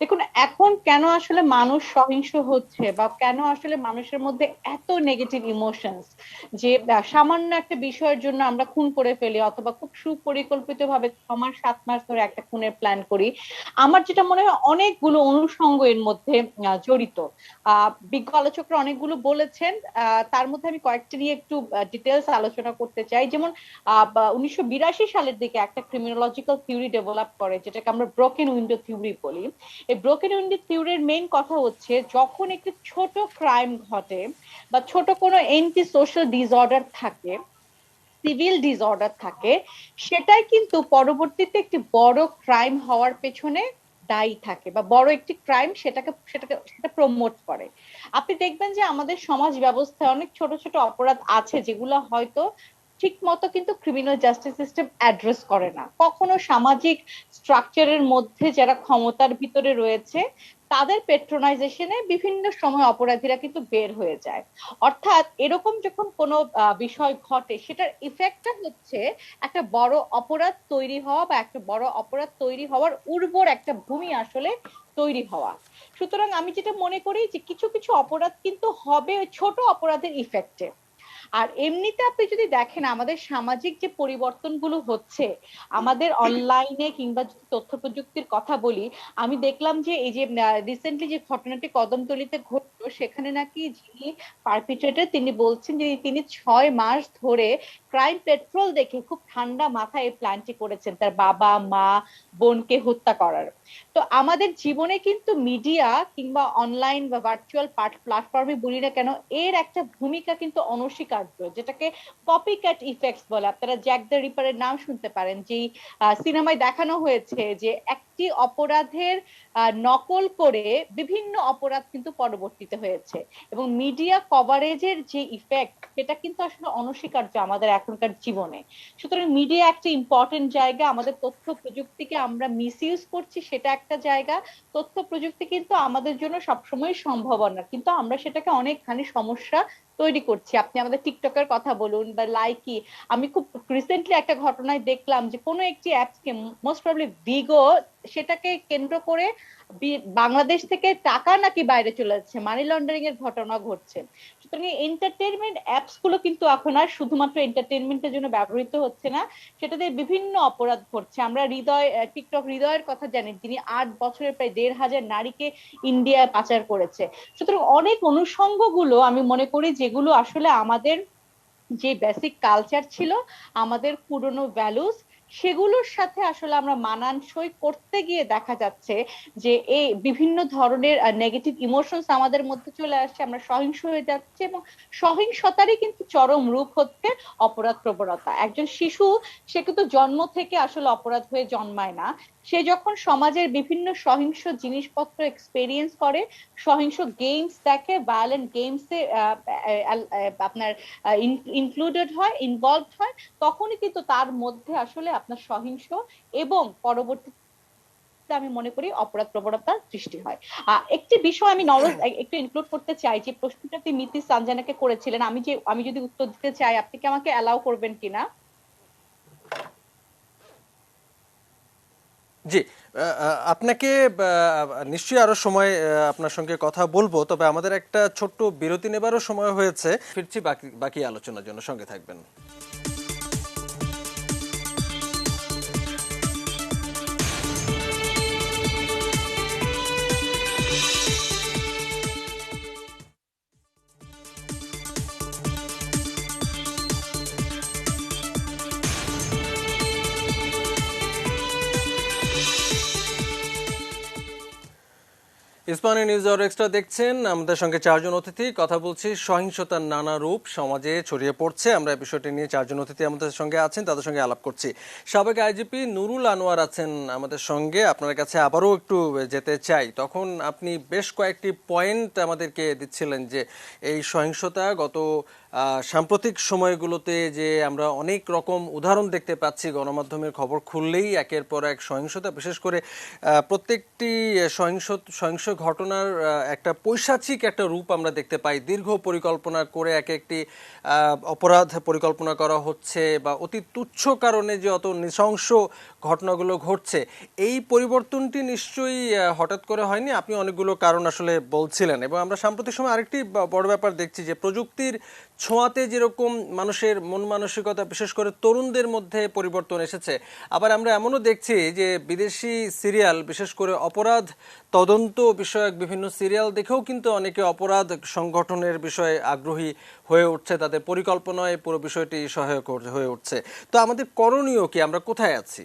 দেখুন এখন কেন আসলে মানুষ সহিংস হচ্ছে, বা কেন আসলে মানুষের মধ্যে এত নেগেটিভ ইমোশনস, যে সামান্য একটা বিষয়ের জন্য আমরা খুন করে ফেলি, অথবা খুব সুপরিকল্পিত ভাবে 6 মাস 7 মাস ধরে একটা খুনের প্ল্যান করি। আমার যেটা মনে হয় অনেকগুলো অনুষঙ্গ এর মধ্যে জড়িত। বিজ্ঞ আলোচকরা অনেকগুলো বলেছেন, তার মধ্যে আমি কয়েকটি নিয়ে একটু ডিটেলস আলোচনা করতে চাই। যেমন 1982 সালের দিকে একটা ক্রিমিনোলজিক্যাল থিওরি ডেভেলপ করে, যেটাকে আমরা ব্রোকেন উইন্ডো থিওরি বলি। এই ব্রোকেন উইন্ডো থিওরির মেইন কথা হচ্ছে, যখন একটি ছোট ক্রাইম ঘটে বা ছোট কোনো এন্টি সোশ্যাল ডিসঅর্ডার থাকে, সিভিল ডিসঅর্ডার থাকে, সেটাই কিন্তু পরবর্তীতে একটি বড় ক্রাইম হওয়ার পেছনে দায়ী থাকে, বা বড় একটি ক্রাইম সেটা প্রমোট করে। আপনি দেখবেন যে আমাদের সমাজ ব্যবস্থায় অনেক ছোট ছোট অপরাধ আছে যেগুলো হয়তো ঠিক মতো কিন্তু ক্রিমিনাল জাস্টিস সিস্টেম অ্যাড্রেস করে না। কখনো সামাজিক স্ট্রাকচারের মধ্যে যারা ক্ষমতার ভিতরে রয়েছে, তাদের পেট্রোনাইজেশনে বিভিন্ন সময় অপরাধীরা কিন্তু বের হয়ে যায়। অর্থাৎ এরকম যখন কোনো বিষয় ঘটে, সেটার ইফেক্টটা হচ্ছে একটা বড় অপরাধ তৈরি হওয়া, বা একটা বড় অপরাধ তৈরি হওয়ার উর্বর একটা ভূমি আসলে তৈরি হওয়া। সুতরাং আমি যেটা মনে করি যে কিছু কিছু অপরাধ কিন্তু হবে ওই ছোট অপরাধের ইফেক্টে। আর এমনিতে আপনি যদি দেখেন আমাদের সামাজিক যে পরিবর্তনগুলো হচ্ছে, আমাদের অনলাইনে কিংবা যদি তথ্য প্রযুক্তির কথা বলি, আমি দেখলাম যে এই যে রিসেন্টলি যে ঘটনাটি কদমতলীতে ঘটলো, সেখানে নাকি যিনি পারপিট্রেটর তিনি বলছেন যে তিনি 6 মাস ধরে ক্রাইম পেট্রোল দেখে খুব ঠান্ডা মাথায় এই প্ল্যানটি করেছেন তার বাবা মা বোনকে হত্যা করার। তো আমাদের জীবনে কিন্তু মিডিয়া কিংবা অনলাইন বা ভার্চুয়াল প্ল্যাটফর্মে বলি না কেন, এর একটা ভূমিকা কিন্তু অনস্বীকার্য, যেটাকে কপি ক্যাট ইফেক্টস বলে। আপনারা জ্যাক দ্য রিপারের নাম শুনতে পারেন, যেই সিনেমায় দেখানো হয়েছে যে একটি অপরাধের নকল করে বিভিন্ন অপরাধ কিন্তু পরবর্তীতে হয়েছে। এবং মিডিয়া কভারেজের যে ইফেক্ট, সেটা কিন্তু আসলে অনস্বীকার্য আমাদের এখনকার জীবনে। সুতরাং মিডিয়া একটা ইম্পর্টেন্ট জায়গা। আমাদের তথ্য প্রযুক্তিকে আমরা মিস ইউজ করছি, সেটা একটা জায়গা। তথ্য প্রযুক্তি কিন্তু আমাদের জন্য সবসময় সম্ভাবনা, কিন্তু আমরা সেটাকে অনেকখানি সমস্যা তৈরি করছি। আপনি আমাদের টিকটকের কথা বলুন বা লাইকি। আমি খুব রিসেন্টলি একটা ঘটনায় দেখলাম যে কোনো একটি অ্যাপসকে, মোস্ট প্রবাবলি বিগো, সেটাকে কেন্দ্র করে বাংলাদেশ থেকে টাকা নাকি বাইরে চলে যাচ্ছে, মানি লন্ডারিং এর ঘটনা ঘটছে। সুতরাং এন্টারটেনমেন্ট অ্যাপস গুলো কিন্তু এখন আর শুধুমাত্র এন্টারটেনমেন্টের জন্য ব্যবহৃত হচ্ছে না, সেটাতে বিভিন্ন অপরাধ ঘটছে। আমরা টিকটক হৃদয়ের কথা জানি, যিনি 8 বছরে প্রায় 1,500 নারীকে ইন্ডিয়ায় পাচার করেছে। সুতরাং অনেক অনুষঙ্গগুলো আমি মনে করি যেগুলো আসলে আমাদের যে বেসিক কালচার ছিল, আমাদের পুরনো ভ্যালুস, সেগুলোর সাথে আসলে আমরা মানানসই করতে গিয়ে দেখা যাচ্ছে যে এই বিভিন্ন ধরনের নেগেটিভ ইমোশনস আমাদের মধ্যে চলে আসছে, আমরা সহিংস হয়ে যাচ্ছে। এবং সহিংসতারই কিন্তু চরম রূপ হচ্ছে অপরাধ প্রবণতা। একজন শিশু, সে কিন্তু জন্ম থেকে আসলে অপরাধ হয়ে জন্মায় না। সে যখন সমাজের বিভিন্ন সহিংস জিনিসপত্র এক্সপেরিয়েন্স করে, সহিংস গেমস দেখে, ভায়োলেন্ট গেমসে আপনার ইনক্লুডেড হয়, ইনভলভ হয়, তখনই কিন্তু তার মধ্যে আসলে আপনার সহিংস এবং পরবর্তী আমি মনে করি অপরাধ প্রবণতার সৃষ্টি হয়। একটি বিষয় আমি নরজ একটু ইনক্লুড করতে চাই, যে প্রশ্নটা আপনি মিতি সানজানাকে করেছিলেন, আমি যদি উত্তর দিতে চাই, আপনি কি আমাকে অ্যালাউ করবেন কিনা? জি, আপনাকে নিশ্চয়ই আরো সময় আপনার সঙ্গে কথা বলবো, তবে আমাদের একটা ছোট্ট বিরতি নেবারও সময় হয়েছে। ফিরছি বাকি বাকি আলোচনার জন্য, সঙ্গে থাকবেন। ইসমানী নিউজ আর এক্সট্রা দেখছেন। আমাদের সঙ্গে 4 জন অতিথি, কথা বলছি সহিংসতার নানা রূপ সমাজে ছড়িয়ে পড়ছে। আমরা এই বিষয়টি নিয়ে 4 জন অতিথি আমাদের সঙ্গে আছেন, তাদের সঙ্গে আলাপ করছি। সাবেক আইজিপি নুরুল আনোয়ার আছেন আমাদের সঙ্গে। আপনার কাছে আবারও একটু যেতে চাই। তখন আপনি বেশ কয়েকটি পয়েন্ট আমাদেরকে দিচ্ছিলেন যে এই সহিংসতা গত সাম্প্রতিক সময়গুলোতে যে আমরা অনেক রকম উদাহরণ দেখতে পাচ্ছি, গণমাধ্যমের খবর খুললেই একের পর এক সহিংসতা, বিশেষ করে প্রত্যেকটি সহিংস ঘটনার একটা পৈশাচিক একটা রূপ আমরা দেখতে পাই। দীর্ঘ পরিকল্পনা করে এক একটি অপরাধ পরিকল্পনা করা হচ্ছে, বা অতি তুচ্ছ কারণে যে অত নৃশংস ঘটনাগুলো ঘটছে, এই পরিবর্তনটি নিশ্চয়ই হঠাৎ করে হয়নি। আপনি অনেকগুলো কারণ আসলে বলছিলেন। এবং আমরা সাম্প্রতিক সময় আরেকটি বড় ব্যাপার দেখছি যে প্রযুক্তির ছোঁয়াতে যেরকম মানুষের মন মানসিকতা, বিশেষ করে তরুণদের মধ্যে পরিবর্তন এসেছে, আবার আমরা এমনও দেখছি যে বিদেশি সিরিয়াল, বিশেষ করে অপরাধ তদন্ত বিষয়ক বিভিন্ন সিরিয়াল দেখেও কিন্তু অনেকে অপরাধ সংগঠনের বিষয়ে আগ্রহী হয়ে উঠছে, তাদের পরিকল্পনায় পুরো বিষয়টি সহায়ক হয়ে উঠছে। তো আমাদের করণীয় কি? আমরা কোথায় আছি?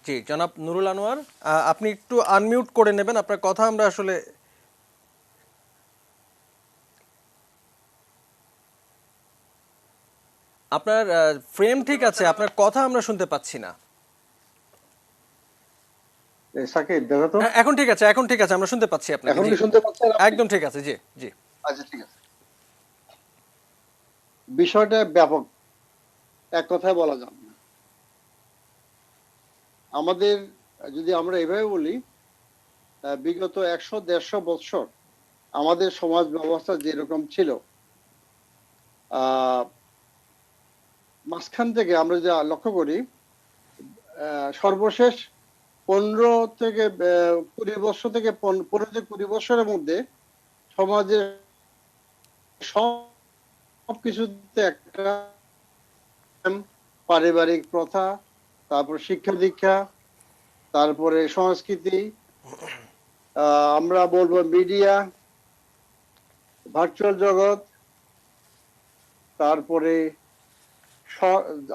জি, জনাব নুরুল আনোয়ার, আপনি একটু আনমিউট করে নেবেন, আপনার কথা আমরা আসলে আপনার ফ্রেম ঠিক আছে, আপনার কথা আমরা শুনতে পাচ্ছি না। সাকিব দাদা, তো এখন ঠিক আছে, এখন ঠিক আছে, আমরা শুনতে পাচ্ছি আপনাকে। এখন জি, কি শুনতে পাচ্ছেন আপনি? একদম ঠিক আছে। জি জি। আচ্ছা, ঠিক আছে। বিষয়টা ব্যাপক, এক কথায় বলা যাবে না। আমাদের, যদি আমরা এভাবে বলি, বিগত 100-150 বছর আমাদের সমাজ ব্যবস্থা যেরকম ছিল, মাঝখান থেকে আমরা যা লক্ষ্য করি, সর্বশেষ 20 থেকে 15 থেকে 20 বছরের মধ্যে সমাজের সবকিছুতে একটা পারিবারিক প্রথা, তারপর শিক্ষা দীক্ষা, তারপরে সংস্কৃতি, আমরা বলবো মিডিয়া, ভার্চুয়াল জগৎ, তারপরে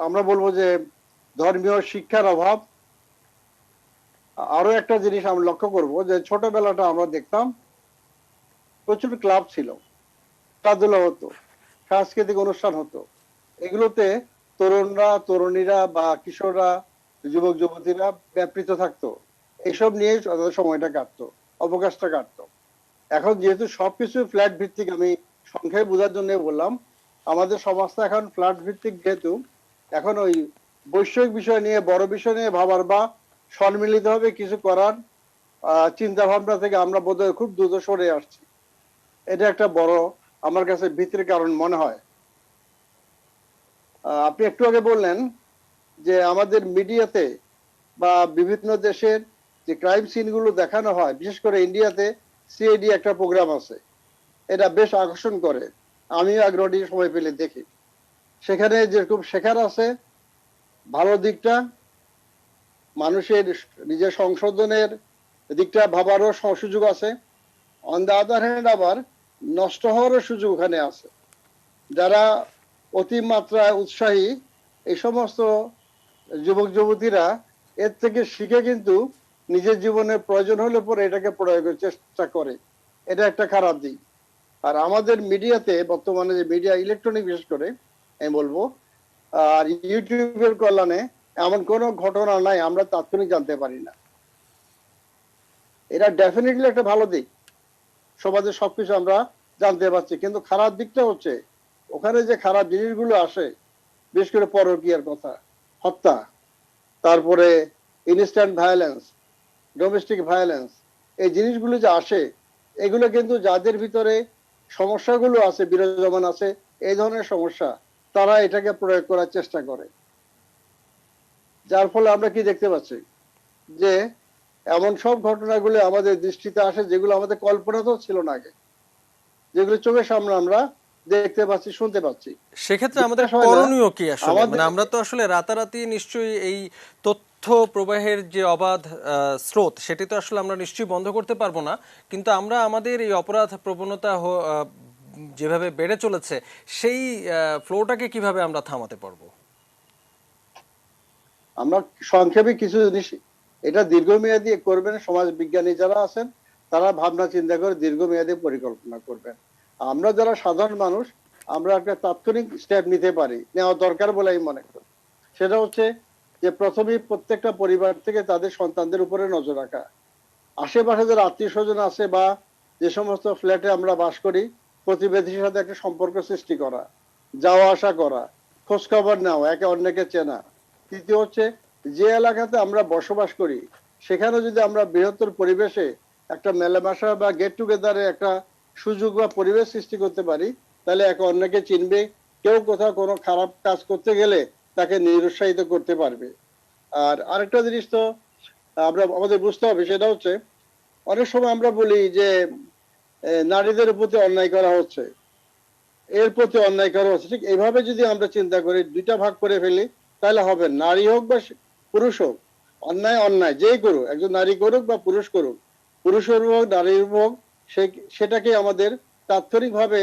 আমরা বলবো যে ধর্মীয় শিক্ষার অভাব। আরো একটা জিনিস আমরা লক্ষ্য করব যে ছোটবেলাটা আমরা দেখতাম প্রচুর ক্লাব ছিল, খেলাধুলা হতো, সাংস্কৃতিক অনুষ্ঠান হতো, এগুলোতে তরুণরা, তরুণীরা বা কিশোররা, যুবক যুবতীরা ব্যাপৃত থাকতো, এইসব নিয়ে তাদের সময়টা কাটতো, অবকাশটা কাটতো। এখন যেহেতু সবকিছু ফ্ল্যাট ভিত্তিক, আমি সংখ্যায় বোঝার জন্য বললাম, আমাদের সমাজটা এখন ফ্ল্যাট ভিত্তিক, যেহেতু এখন ওই বৈষয়িক বিষয় নিয়ে, বড় বিষয় নিয়ে ভাবার বা সম্মিলিত ভাবে কিছু করার চিন্তা ভাবনা থেকে আমরা বোধহয় খুব দ্রুত সরে আসছি। এটা একটা বড় আমার কাছে ভীতির কারণ মনে হয়। আপনি একটু আগে বললেন যে আমাদের মিডিয়াতে বা বিভিন্ন দেশের যে ক্রাইম সিন গুলো দেখানো হয়, বিশেষ করে ইন্ডিয়াতে সিআইডি একটা প্রোগ্রাম আছে, এটা বেশ আকর্ষণ করে, আমিও আগ্রহী সময় পেলে দেখি। সেখানে যেরকম শেখার আছে ভালো দিকটা, মানুষের নিজের সংশোধনের দিকটা ভাবারও সুযোগ আছে, অন দ্য আদার হ্যান্ড আবার নষ্ট হওয়ারও সুযোগ ওখানে আছে। যারা অতিমাত্রায় উৎসাহী, এই সমস্ত যুবক যুবতীরা এর থেকে শিখে কিন্তু নিজের জীবনে প্রয়োজন হলে পরে এটাকে প্রয়োগের চেষ্টা করে, এটা একটা খারাপ দিক। আর আমাদের মিডিয়াতে বর্তমানে যে মিডিয়া, ইলেকট্রনিক বিশেষ করে আমি বলবো, আর ইউটিউবের কল্যাণে এমন কোনো ঘটনা নাই আমরা তাৎক্ষণিক জানতে পারি না। এটা ডেফিনেটলি একটা ভালো দিক, সমাজের সবকিছু আমরা জানতে পারছি, কিন্তু খারাপ দিকটা হচ্ছে ওখানে যে খারাপ জিনিসগুলো আসে, বিশেষ করে পরকীয়ার কথা, হত্যা, তারপরে ইনস্ট্যান্ট ভায়োলেন্স, ডোমেস্টিক ভায়োলেন্স, এই জিনিসগুলো যে আসে, এগুলো কিন্তু যাদের ভিতরে সমস্যাগুলো আছে, বিরাজমান আছে এই ধরনের সমস্যা, তারা এটাকে প্রয়োগ করার চেষ্টা করে। যার ফলে আমরা কি দেখতে পাচ্ছি যে এমন সব ঘটনাগুলো আমাদের দৃষ্টিতে আসে যেগুলো আমাদের কল্পনাতেও ছিল না আগে, যেগুলো চোখের সামনে আমরা দেখতে পাচ্ছি, শুনতে পাচ্ছি। সেক্ষেত্রে আমাদের করণীয় কি আসলে? মানে আমরা তো আসলে রাতারাতি নিশ্চয়ই এই তথ্য প্রবাহের যে অবাধ স্রোত, সেটি তো আসলে আমরা নিশ্চয়ই বন্ধ করতে পারবো না, কিন্তু আমরা আমাদের এই অপরাধ প্রবণতা যেভাবে বেড়ে চলেছে, সেই ফ্লোটাকে কিভাবে আমরা থামাতে পারবো? আমরা সংক্ষেপে কিছু জিনিস, এটা দীর্ঘমেয়াদী করবেন সমাজ বিজ্ঞানী যারা আছেন, তারা ভাবনা চিন্তা করে দীর্ঘমেয়াদী পরিকল্পনা করবেন। আমরা যারা সাধারণ মানুষ, আমরা একটা তাৎক্ষণিক স্টেপ নিতে পারি, নেওয়া দরকার বলে আমি মনে করি। সেটা হচ্ছে যে প্রথমেই প্রত্যেকটা পরিবার থেকে তাদের সন্তানদের উপরে নজর রাখা, আশেপাশে যারা আত্মীয় স্বজন আছে বা যে সমস্ত ফ্ল্যাটে আমরা বাস করি, প্রতিবেশীর সাথে একটা সম্পর্ক সৃষ্টি করা, যাওয়া আসা করা, খোঁজ খবর নেওয়া, একে অন্যকে চেনা। তৃতীয় হচ্ছে যে এলাকাতে আমরা বসবাস করি, সেখানে যদি আমরা বৃহত্তর পরিবেশে একটা মেলামেশা বা গেট টুগেদারে একটা সুযোগ বা পরিবেশ সৃষ্টি করতে পারি, তাহলে একে অন্যকে চিনবে, কেউ কোথাও কোনো খারাপ কাজ করতে গেলে তাকে নিরুৎসাহিত করতে পারবে। আর আরেকটা জিনিস তো আমাদের বুঝতে হবে, সেটা হচ্ছে অনেক সময় আমরা বলি যে নারীদের প্রতি অন্যায় করা হচ্ছে, এর প্রতি অন্যায় করা হচ্ছে। ঠিক এইভাবে যদি আমরা চিন্তা করি, দুইটা ভাগ করে ফেলি, তাহলে হবে নারী হোক বা পুরুষ হোক, অন্যায় অন্যায় যেই করুক, একজন নারী করুক বা পুরুষ করুক, পুরুষের হোক নারীর হোক, সেটাকে আমাদের তাৎক্ষণিকভাবে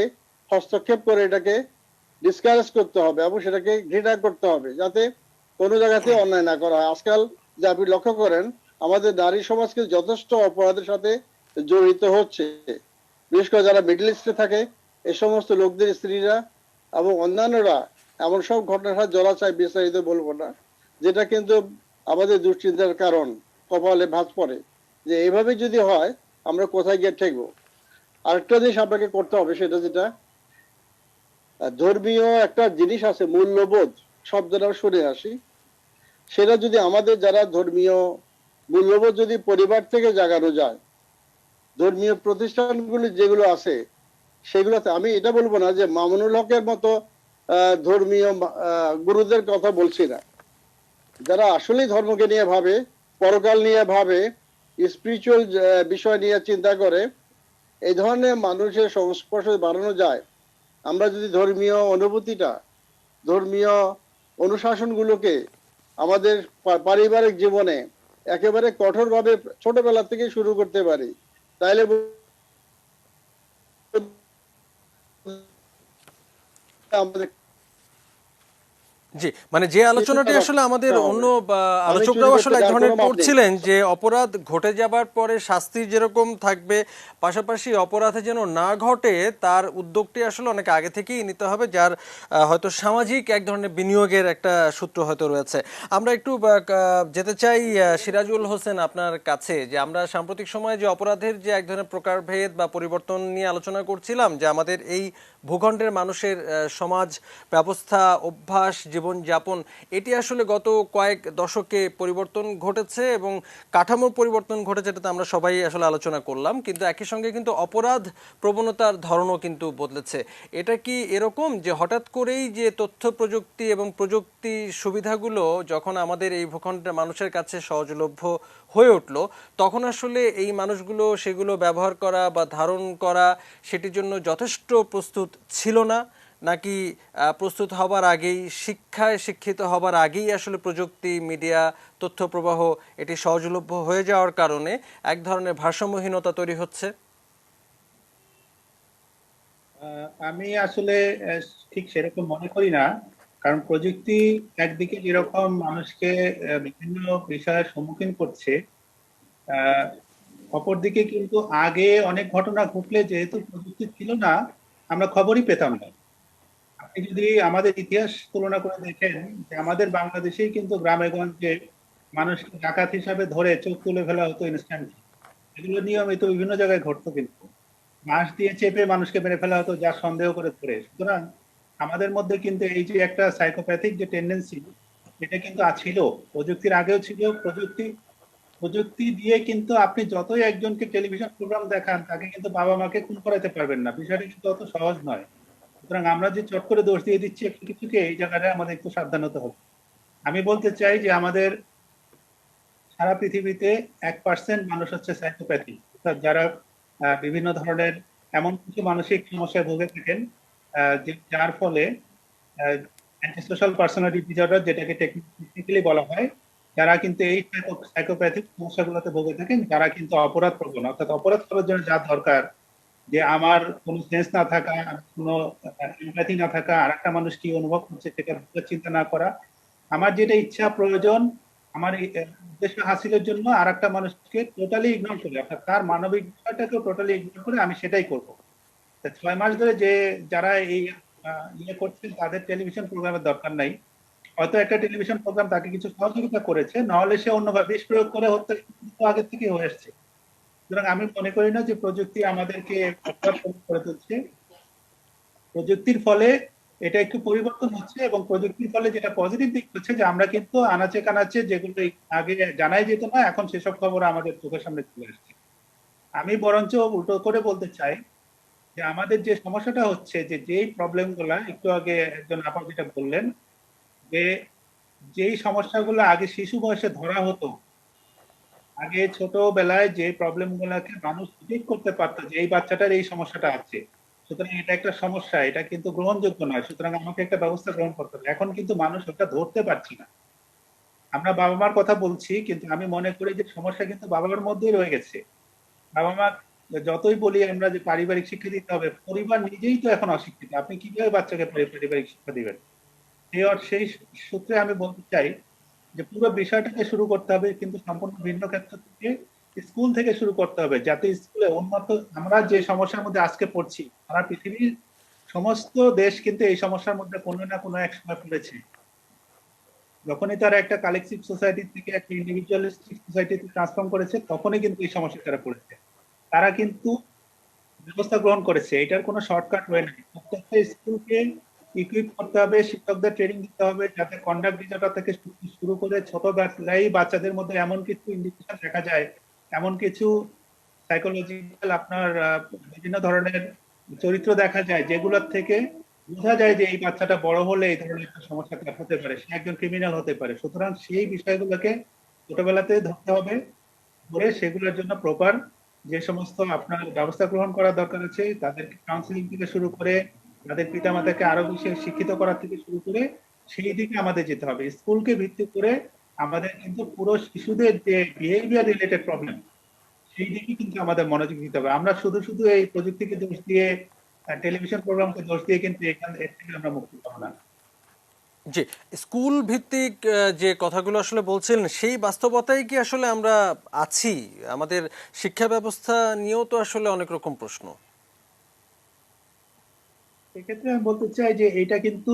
হস্তক্ষেপ করে এটাকে ডিসকারেজ করতে হবে এবং সেটাকে ঘৃণা করতে হবে, যাতে কোনো জায়গাতে অন্যায় না করা হয়। আজকাল যে আপনি লক্ষ্য করেন, আমাদের নারী সমাজকে যথেষ্ট অপরাধের সাথে জড়িত হচ্ছে, বিশেষ করে যারা মিডল ইস্টে থাকে, এই সমস্ত লোকদের স্ত্রীরা এবং অন্যান্যরা এমন সব ঘটনার সাথে জড়ায়, বিস্তারিত বলবো না, যেটা কিন্তু আমাদের দুশ্চিন্তার কারণ, কপালে ভাঁজ পড়ে যে এইভাবে যদি হয় আমরা কোথায় গিয়ে ঠেকবো। আরেকটা জিনিস আপনাকে করতে হবে, সেটা যেটা ধর্মীয় একটা জিনিস আছে, মূল্যবোধ শব্দটা শুনে আসি, সেটা যদি আমাদের যারা ধর্মীয় মূল্যবোধ যদি পরিবার থেকে জাগানো যায়, ধর্মীয় প্রতিষ্ঠানগুলি যেগুলো আছে সেগুলোতে, আমি এটা বলবো না যে মামুনুল হকের মতো ধর্মীয় গুরুদের কথা বলছি না, যারা আসলেই ধর্মকে নিয়ে ভাবে, পরকাল নিয়ে ভাবে, স্পিরিচুয়াল বিষয় নিয়ে চিন্তা করে, এই ধরনের মানুষের সংস্পর্শ বাড়ানো যায়। আমরা যদি ধর্মীয় অনুভূতিটা, ধর্মীয় অনুশাসনগুলোকে আমাদের পারিবারিক জীবনে একেবারে কঠোরভাবে ছোটবেলা থেকে শুরু করতে পারি, তাহলে আমাদের জি, মানে যে আলোচনাটি আসলে আমাদের অন্য আলোচকরাও চুরি আসলে করতে এক যার ধরনের কোনো মাপ নেই। করছিলেন যে অপরাধ ঘটে যাবার পরে শাস্তি যেরকম থাকবে, পাশাপাশি অপরাধে যেন না ঘটে তার উদ্যোগটি আসলে অনেক আগে থেকেই নিতে হবে, যার হয়তো সামাজিক এক ধরনের বিনিয়োগের একটা সূত্র হয়তো রয়েছে। আমরা একটু যেতে চাই সিরাজুল হোসেন আপনার কাছে, যে আমরা সাম্প্রতিক সময়ে যে অপরাধের যে এক ধরনের প্রকারভেদ বা পরিবর্তন নিয়ে আলোচনা করছিলাম, যে আমাদের এই ভূখণ্ডের মানুষের সমাজ ব্যবস্থা, অভ্যাস, জীবনযাপন, এটি আসলে গত কয়েক দশকে পরিবর্তন ঘটেছে এবং কাঠামোর পরিবর্তন ঘটেছে, এটাতে আমরা সবাই আসলে আলোচনা করলাম। কিন্তু একই সঙ্গে কিন্তু অপরাধ প্রবণতার ধরনও কিন্তু বদলেছে। এটা কি এরকম যে হঠাৎ করেই যে তথ্য প্রযুক্তি এবং প্রযুক্তি সুবিধাগুলো যখন আমাদের এই ভূখণ্ডের মানুষের কাছে সহজলভ্য হয়ে উঠলো, তখন আসলে এই মানুষগুলো সেগুলো ব্যবহার করা বা ধারণ করা সেটির জন্য যথেষ্ট প্রস্তুত ছিল না, নাকি প্রস্তুত হবার আগেই, শিক্ষায় শিক্ষিত হবার আগেই আসলে প্রযুক্তি, মিডিয়া, তথ্য প্রবাহ এটি সহজলভ্য হয়ে যাওয়ার কারণে এক ধরনের ভারসাম্যহীনতা তৈরি হচ্ছে? আমি আসলে ঠিক সেরকম মনে করি না। কারণ প্রযুক্তি একদিকে যেরকম মানুষকে বিভিন্ন বিষয়ের সম্মুখীন করছে, আহ, অপরদিকে কিন্তু আগে অনেক ঘটনা ঘটলে যেহেতু প্রযুক্তি ছিল না, আমরা খবরই পেতাম না। আপনি যদি আমাদের ইতিহাস তুলনা করে দেখেন, যে আমাদের বাংলাদেশেই কিন্তু গ্রামে গঞ্জে মানুষকে ডাকাত হিসাবে ধরে চোখ তুলে ফেলা হতো ইনস্ট্যান্টলি। এগুলো নিয়মিত বিভিন্ন জায়গায় ঘটতো, কিন্তু বাঁশ দিয়ে চেপে মানুষকে মেরে ফেলা হতো যার সন্দেহ করে ধরে। সুতরাং আমাদের মধ্যে কিন্তু এই যে একটা সাইকোপ্যাথিক যে টেন্ডেন্সি, এটা কিন্তু ছিল, প্রযুক্তির আগেও ছিল। প্রযুক্তি দিয়ে কিন্তু আপনি যতই একজনকে টেলিভিশন প্রোগ্রাম দেখান, তাকে কিন্তু বাবা মাকে খুন করাতে পারবেন না। বিষয়টা কিন্তু অত সহজ নয়। সুতরাং আমরা যে চট করে দোষ দিয়ে দিচ্ছি একটু কিছুকে, এই জায়গাটায় আমাদের একটু সাবধান হতে হবে। আমি বলতে চাই যে আমাদের সারা পৃথিবীতে 1% মানুষ হচ্ছে সাইকোপ্যাথি, অর্থাৎ যারা বিভিন্ন ধরনের এমন কিছু মানসিক সমস্যায় ভুগে থাকেন, যার ফলে অ্যান্টিসোশ্যাল পার্সোনালিটি ডিসঅর্ডার, যেটাকে টেকনিক্যালি বলা হয়, যারা কিন্তু এই সাইকোপ্যাথিক সমস্যাগুলোতে ভুগে থাকেন, যারা কিন্তু অপরাধ প্রবণ, অর্থাৎ অপরাধ করার জন্য যা দরকার, যে আমার কোনো সেন্স না থাকা, কোনো এমপ্যাথি না থাকা, আর একটা মানুষ কি অনুভব করছে সেটা চিন্তা না করা, আমার যেটা ইচ্ছা প্রয়োজন, আমার উদ্দেশ্য হাসিলের জন্য আর একটা মানুষকে টোটালি ইগনোর করে, অর্থাৎ তার মানবিক বিষয়টাকেও টোটালি ইগনোর করে আমি সেটাই করবো। 6 মাস ধরে যে যারা এই ইয়ে করছেন, তাদের টেলিভিশন প্রোগ্রামের দরকার নাই। হয়তো একটা টেলিভিশন প্রোগ্রাম তাকে কিছু সহযোগিতা করেছে, নাহলে সে অন্যভাবে বিষ প্রয়োগ করে হত্যা আগে থেকে হয়ে আসছে। সুতরাং আমি মনে করি না যে প্রযুক্তি আমাদেরকে করে তুলছে। প্রযুক্তির ফলে এটা একটু পরিবর্তন হচ্ছে, এবং প্রযুক্তির ফলে যেটা পজিটিভ দিক হচ্ছে যে আমরা কিন্তু আনাচে কানাচে যেগুলো আগে জানাই যেত না, এখন সেসব খবর আমাদের চোখের সামনে চলে আসছে। আমি বরঞ্চ উল্টো করে বলতে চাই যে আমাদের যে সমস্যাটা হচ্ছে, যে যেই প্রবলেম গুলা একটু আগে একজন আপা যেটা বললেন, যে যেই সমস্যাগুলো আগে শিশু বয়সে ধরা হতো, আগে ছোটবেলায় যে প্রবলেম গুলাকে মানুষ ঠিক করতে পারতো যে এই বাচ্চাটার এই সমস্যাটা আছে, সুতরাং এটা একটা সমস্যা, এটা কিন্তু গ্রহণযোগ্য নয়, সুতরাং আমাকে একটা ব্যবস্থা গ্রহণ করতে হবে। এখন কিন্তু মানুষ ওটা ধরতে পারছি না। আমরা বাবা মার কথা বলছি, কিন্তু আমি মনে করি যে সমস্যা কিন্তু বাবা মার মধ্যেই রয়ে গেছে। বাবা মা যতই বলি আমরা যে পারিবারিক শিক্ষা দিতে হবে, পরিবার নিজেই তো এখন অশিক্ষিত। আপনি কিভাবে বাচ্চাকে পারিবারিক শিক্ষা দিবেন? সেই সূত্রে আমি বলতে চাই যে পুরো বিষয়টাকে শুরু করতে হবে কিন্তু সম্পূর্ণ ভিন্ন ক্ষেত্র থেকে, স্কুল থেকে শুরু করতে হবে, যাতে স্কুলে উন্নত, আমরা যে সমস্যার মধ্যে আজকে পড়ছি, সারা পৃথিবীর সমস্ত দেশ কিন্তু এই সমস্যার মধ্যে কোনো না কোনো এক সময় পড়েছে। যখনই তারা একটা কালেকটিভ সোসাইটি থেকে একটা ইন্ডিভিজুয়ালিস্টিক সোসাইটিতে ট্রান্সফর্ম করেছে, তখনই কিন্তু এই সমস্যা তারা পড়েছে। তারা কিন্তু ব্যবস্থা গ্রহণ করেছে, এটার কোনো শর্টকাট ওয়ে নেই। প্রত্যেকটা স্কুলকে ইকুইপ করতে হবে, শিক্ষকদের ট্রেনিং দিতে হবে, যাতে কন্ডাক্ট ডিসঅর্ডার থেকে শুরু করে ছোটবেলায় বাচ্চাদের মধ্যে এমন কিছু ইন্ডিকেশন দেখা যায়, এমন কিছু সাইকোলজিক্যাল আপনার বিভিন্ন ধরনের চরিত্র দেখা যায়, যেগুলোর থেকে বোঝা যায় যে এই বাচ্চাটা বড় হলে এই ধরনের একটা সমস্যা হতে পারে, সে একজন ক্রিমিনাল হতে পারে। সুতরাং সেই বিষয়গুলোকে ছোটবেলাতে ধরতে হবে, ধরে সেগুলোর জন্য প্রপার যে সমস্ত আপনার ব্যবস্থা গ্রহণ করা দরকার আছে, তাদেরকে কাউন্সিলিং থেকে শুরু করে তাদের পিতামাতাকে আরো বেশি শিক্ষিত করা থেকে শুরু করে সেই দিকে আমাদের যেতে হবে। স্কুলকে ভিত্তি করে আমাদের কিন্তু পুরো শিশুদের যে বিহেভিয়ার রিলেটেড প্রবলেম, সেই দিকে কিন্তু আমাদের মনোযোগ দিতে হবে। আমরা শুধু শুধু এই প্রযুক্তিকে দোষ দিয়ে, টেলিভিশন প্রোগ্রামকে দোষ দিয়ে কিন্তু এর থেকে আমরা মুক্তি পাবো না। জি, স্কুল ভিত্তিক যে কথাগুলো আসলে বলছিলেন সেই বাস্তবতায় কি আসলে আমরা আছি? আমাদের শিক্ষা ব্যবস্থা নিয়েও তো আসলে অনেক রকম প্রশ্ন। সেক্ষেত্রে আমি বলতে চাই যে এটা কিন্তু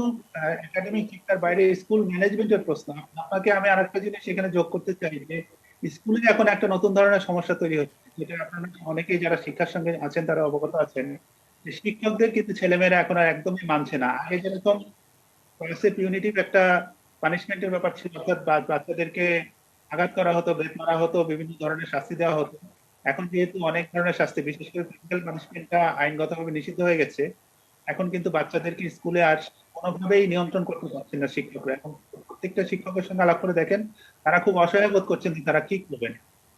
একাডেমিক শিক্ষার বাইরে স্কুল ম্যানেজমেন্টের প্রশ্ন। আপনাকে আমি আরেকটা জিনিস সেখানে যোগ করতে চাই যে স্কুলে এখন একটা নতুন ধরনের সমস্যা তৈরি হচ্ছে, যেটা আপনারা অনেকেই যারা শিক্ষার সঙ্গে আছেন তারা অবগত আছেন, যে শিক্ষকদের কিন্তু ছেলেমেয়েরা এখন আর একদমই মানছে না। আগে যেরকম ক্লাসে পিউনিটিভ একটা পানিশমেন্টের ব্যাপার ছিল, অর্থাৎ বাচ্চাদেরকে আঘাত করা হতো, বেত মারা হতো, বিভিন্ন ধরনের শাস্তি দেওয়া হতো। এখন যেহেতু অনেক ধরনের শাস্তি, বিশেষ করে ফিজিক্যাল পানিশমেন্টটা আইনগতভাবে নিষিদ্ধ হয়ে গেছে, এখন কিন্তু বাচ্চাদেরকে স্কুলে আর কোনোভাবেই নিয়ন্ত্রণ করতে পারছেন না শিক্ষকরা। এখন প্রত্যেকটা শিক্ষকের সঙ্গে আলাপ করে দেখেন, তারা খুব অসহায় বোধ করছেন যে তারা কি করবেন।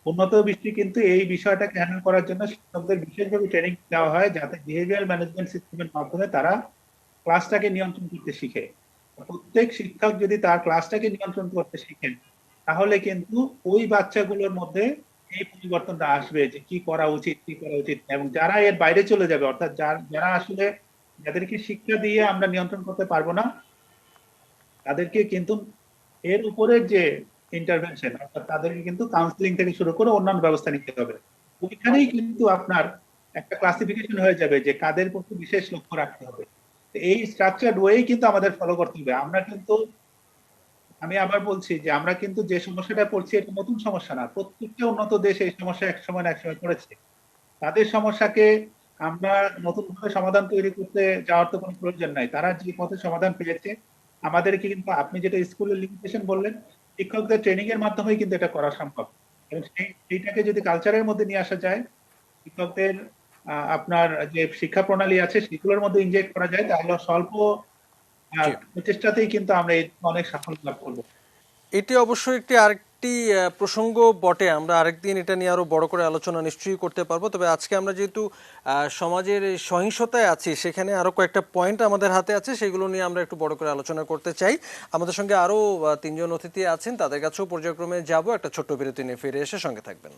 উন্নত বিশ্বে কিন্তু এই বিষয়টাকে হ্যান্ডেল করার জন্য শিক্ষকদের বিশেষভাবে ট্রেনিং দেওয়া হয়, যাতে বিহেভিয়ার ম্যানেজমেন্ট সিস্টেমের মাধ্যমে তারা ক্লাসটাকে নিয়ন্ত্রণ করতে শিখে। প্রত্যেক শিক্ষক যদি তার ক্লাসটাকে নিয়ন্ত্রণ করতে শিখেন, তাহলে কিন্তু ওই বাচ্চাগুলোর মধ্যে এই পরিবর্তনটা আসবে যে কি করা উচিত, কি করা উচিত না। এবং যারা এর বাইরে চলে যাবে, অর্থাৎ যারা আসলে যাদেরকে শিক্ষা দিয়ে আমরা নিয়ন্ত্রণ করতে পারবো না, তাদেরকে কিন্তু এর উপরের যে ইন্টারভেনশন, অর্থাৎ তাদেরকে কিন্তু কাউন্সিলিং থেকে শুরু করে অন্যান্য ব্যবস্থা নিতে হবে। ওইখানেই কিন্তু আপনার একটা ক্লাসিফিকেশন হয়ে যাবে যে কাদের প্রতি বিশেষ লক্ষ্য রাখতে হবে। এই স্ট্রাকচার্ড ওয়েই কিন্তু আমাদের ফলো করতে হবে। আমরা কিন্তু, আমি আবার বলছি যে আমরা কিন্তু যে সমস্যাটা পড়ছি এটা নতুন সমস্যা না। প্রত্যেকটা উন্নত দেশ এই সমস্যা এক সময় না এক সময় পড়েছে। তাদের সমস্যাকে আমরা নতুন ভাবে সমাধান তৈরি করতে যাওয়ার তো কোনো প্রয়োজন নাই। তারা যে পথে সমাধান পেয়েছে, আমাদেরকে কিন্তু, আপনি যেটা স্কুলের লিমিটেশন বললেন, শিক্ষকদের ট্রেনিং এর মাধ্যমেই কিন্তু এটা করা সম্ভব। এবং সেইটাকে যদি কালচারের মধ্যে নিয়ে আসা যায়, শিক্ষকদের আপনার যে শিক্ষা প্রণালী আছে সেগুলোর মধ্যে ইনজেক্ট করা যায়, তাহলে স্বল্প জি, প্রচেষ্টাতেই কিন্তু আমরা এই অনেক সাফল্য লাভ করবো। এটি অবশ্যই একটি আরেকটি প্রসঙ্গ বটে। আমরা আরেকদিন এটা নিয়ে আরো বড় করে আলোচনা নিশ্চয়ই করতে পারবো। তবে আজকে আমরা যেহেতু সমাজের এই সহিংসতায় আছি, সেখানে আরো কয়েকটা পয়েন্ট আমাদের হাতে আছে, সেগুলো নিয়ে আমরা একটু বড় করে আলোচনা করতে চাই। আমাদের সঙ্গে আরো তিনজন অতিথি আছেন, তাদের কাছেও পর্যায়ক্রমে যাব। একটা ছোট্ট বিরতি নিয়ে ফিরে এসে সঙ্গে থাকবেন।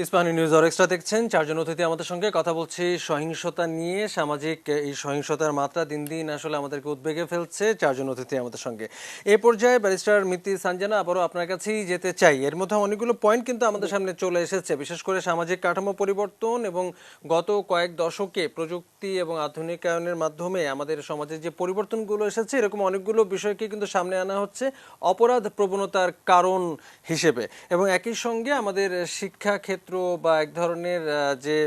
ইস্পাহানি নিউজ আর এক্সট্রা দেখছেন। চারজন অতিথি আমাদের সঙ্গে কথা বলছি সহিংসতা নিয়ে। সামাজিক এই সহিংসতার মাত্রা দিন দিন আসলে আমাদেরকে উদ্বেগে ফেলছে। চারজন অতিথি আমাদের সঙ্গে। এই পর্যায়ে ব্যারিস্টার মিতি সানজানা, আবারও আপনার কাছেই যেতে চাই। এর মধ্যে অনেকগুলো পয়েন্ট কিন্তু আমাদের সামনে চলে এসেছে, বিশেষ করে সামাজিক কাঠামো পরিবর্তন এবং গত কয়েক দশকে প্রযুক্তি এবং আধুনিকায়নের মাধ্যমে আমাদের সমাজে যে পরিবর্তনগুলো এসেছে, এরকম অনেকগুলো বিষয়কে কিন্তু সামনে আনা হচ্ছে অপরাধ প্রবণতার কারণ হিসেবে। এবং একই সঙ্গে আমাদের শিক্ষা ক্ষেত্র বা এক ধরনের যে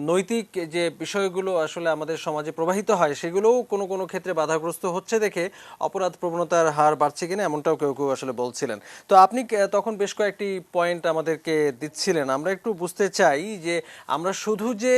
নৈতিক যে বিষয়গুলো আসলে আমাদের সমাজে প্রবাহিত হয়, সেগুলোও কোনো কোনো ক্ষেত্রে বাধাগ্রস্ত হচ্ছে দেখে অপরাধ প্রবণতার হার বাড়ছে কিনা এমনটাও কেউ কেউ আসলে বলছিলেন। তো আপনি তখন বেশ কয়েকটি পয়েন্ট আমাদেরকে দিচ্ছিলেন। আমরা একটু বুঝতে চাই যে আমরা শুধু যে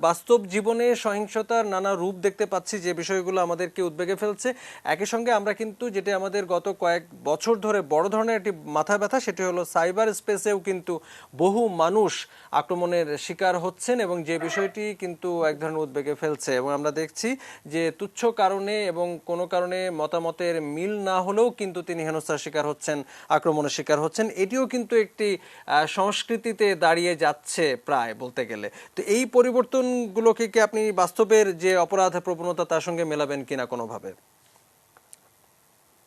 বাস্তব জীবনে সহিংসতার নানা রূপ দেখতে পাচ্ছি, যে বিষয়গুলো আমাদেরকে উদ্বেগে ফেলছে, একই সঙ্গে আমরা কিন্তু যেটা আমাদের গত কয়েক বছর ধরে বড় ধরনের একটি মাথা ব্যথা, সেটি হলো সাইবার স্পেসেও কিন্তু বহু মানুষ আক্রমণের শিকার হচ্ছেন, এবং যে বিষয়টি কিন্তু এক ধরনের উদ্বেগে ফেলছে। এবং আমরা দেখছি যে তুচ্ছ কারণে এবং কোনো কারণে মতামতের মিল না হলেও কিন্তু তিনি হেনস্থার শিকার হচ্ছেন, আক্রমণের শিকার হচ্ছেন। এটিও কিন্তু একটি সংস্কৃতিতে দাঁড়িয়ে যাচ্ছে প্রায় বলতে গেলে। তো এই পরিবর্তনগুলোকে কি আপনি বাস্তবের যে অপরাধ প্রবণতা তার সঙ্গে মেলাবেন কিনা কোনোভাবে?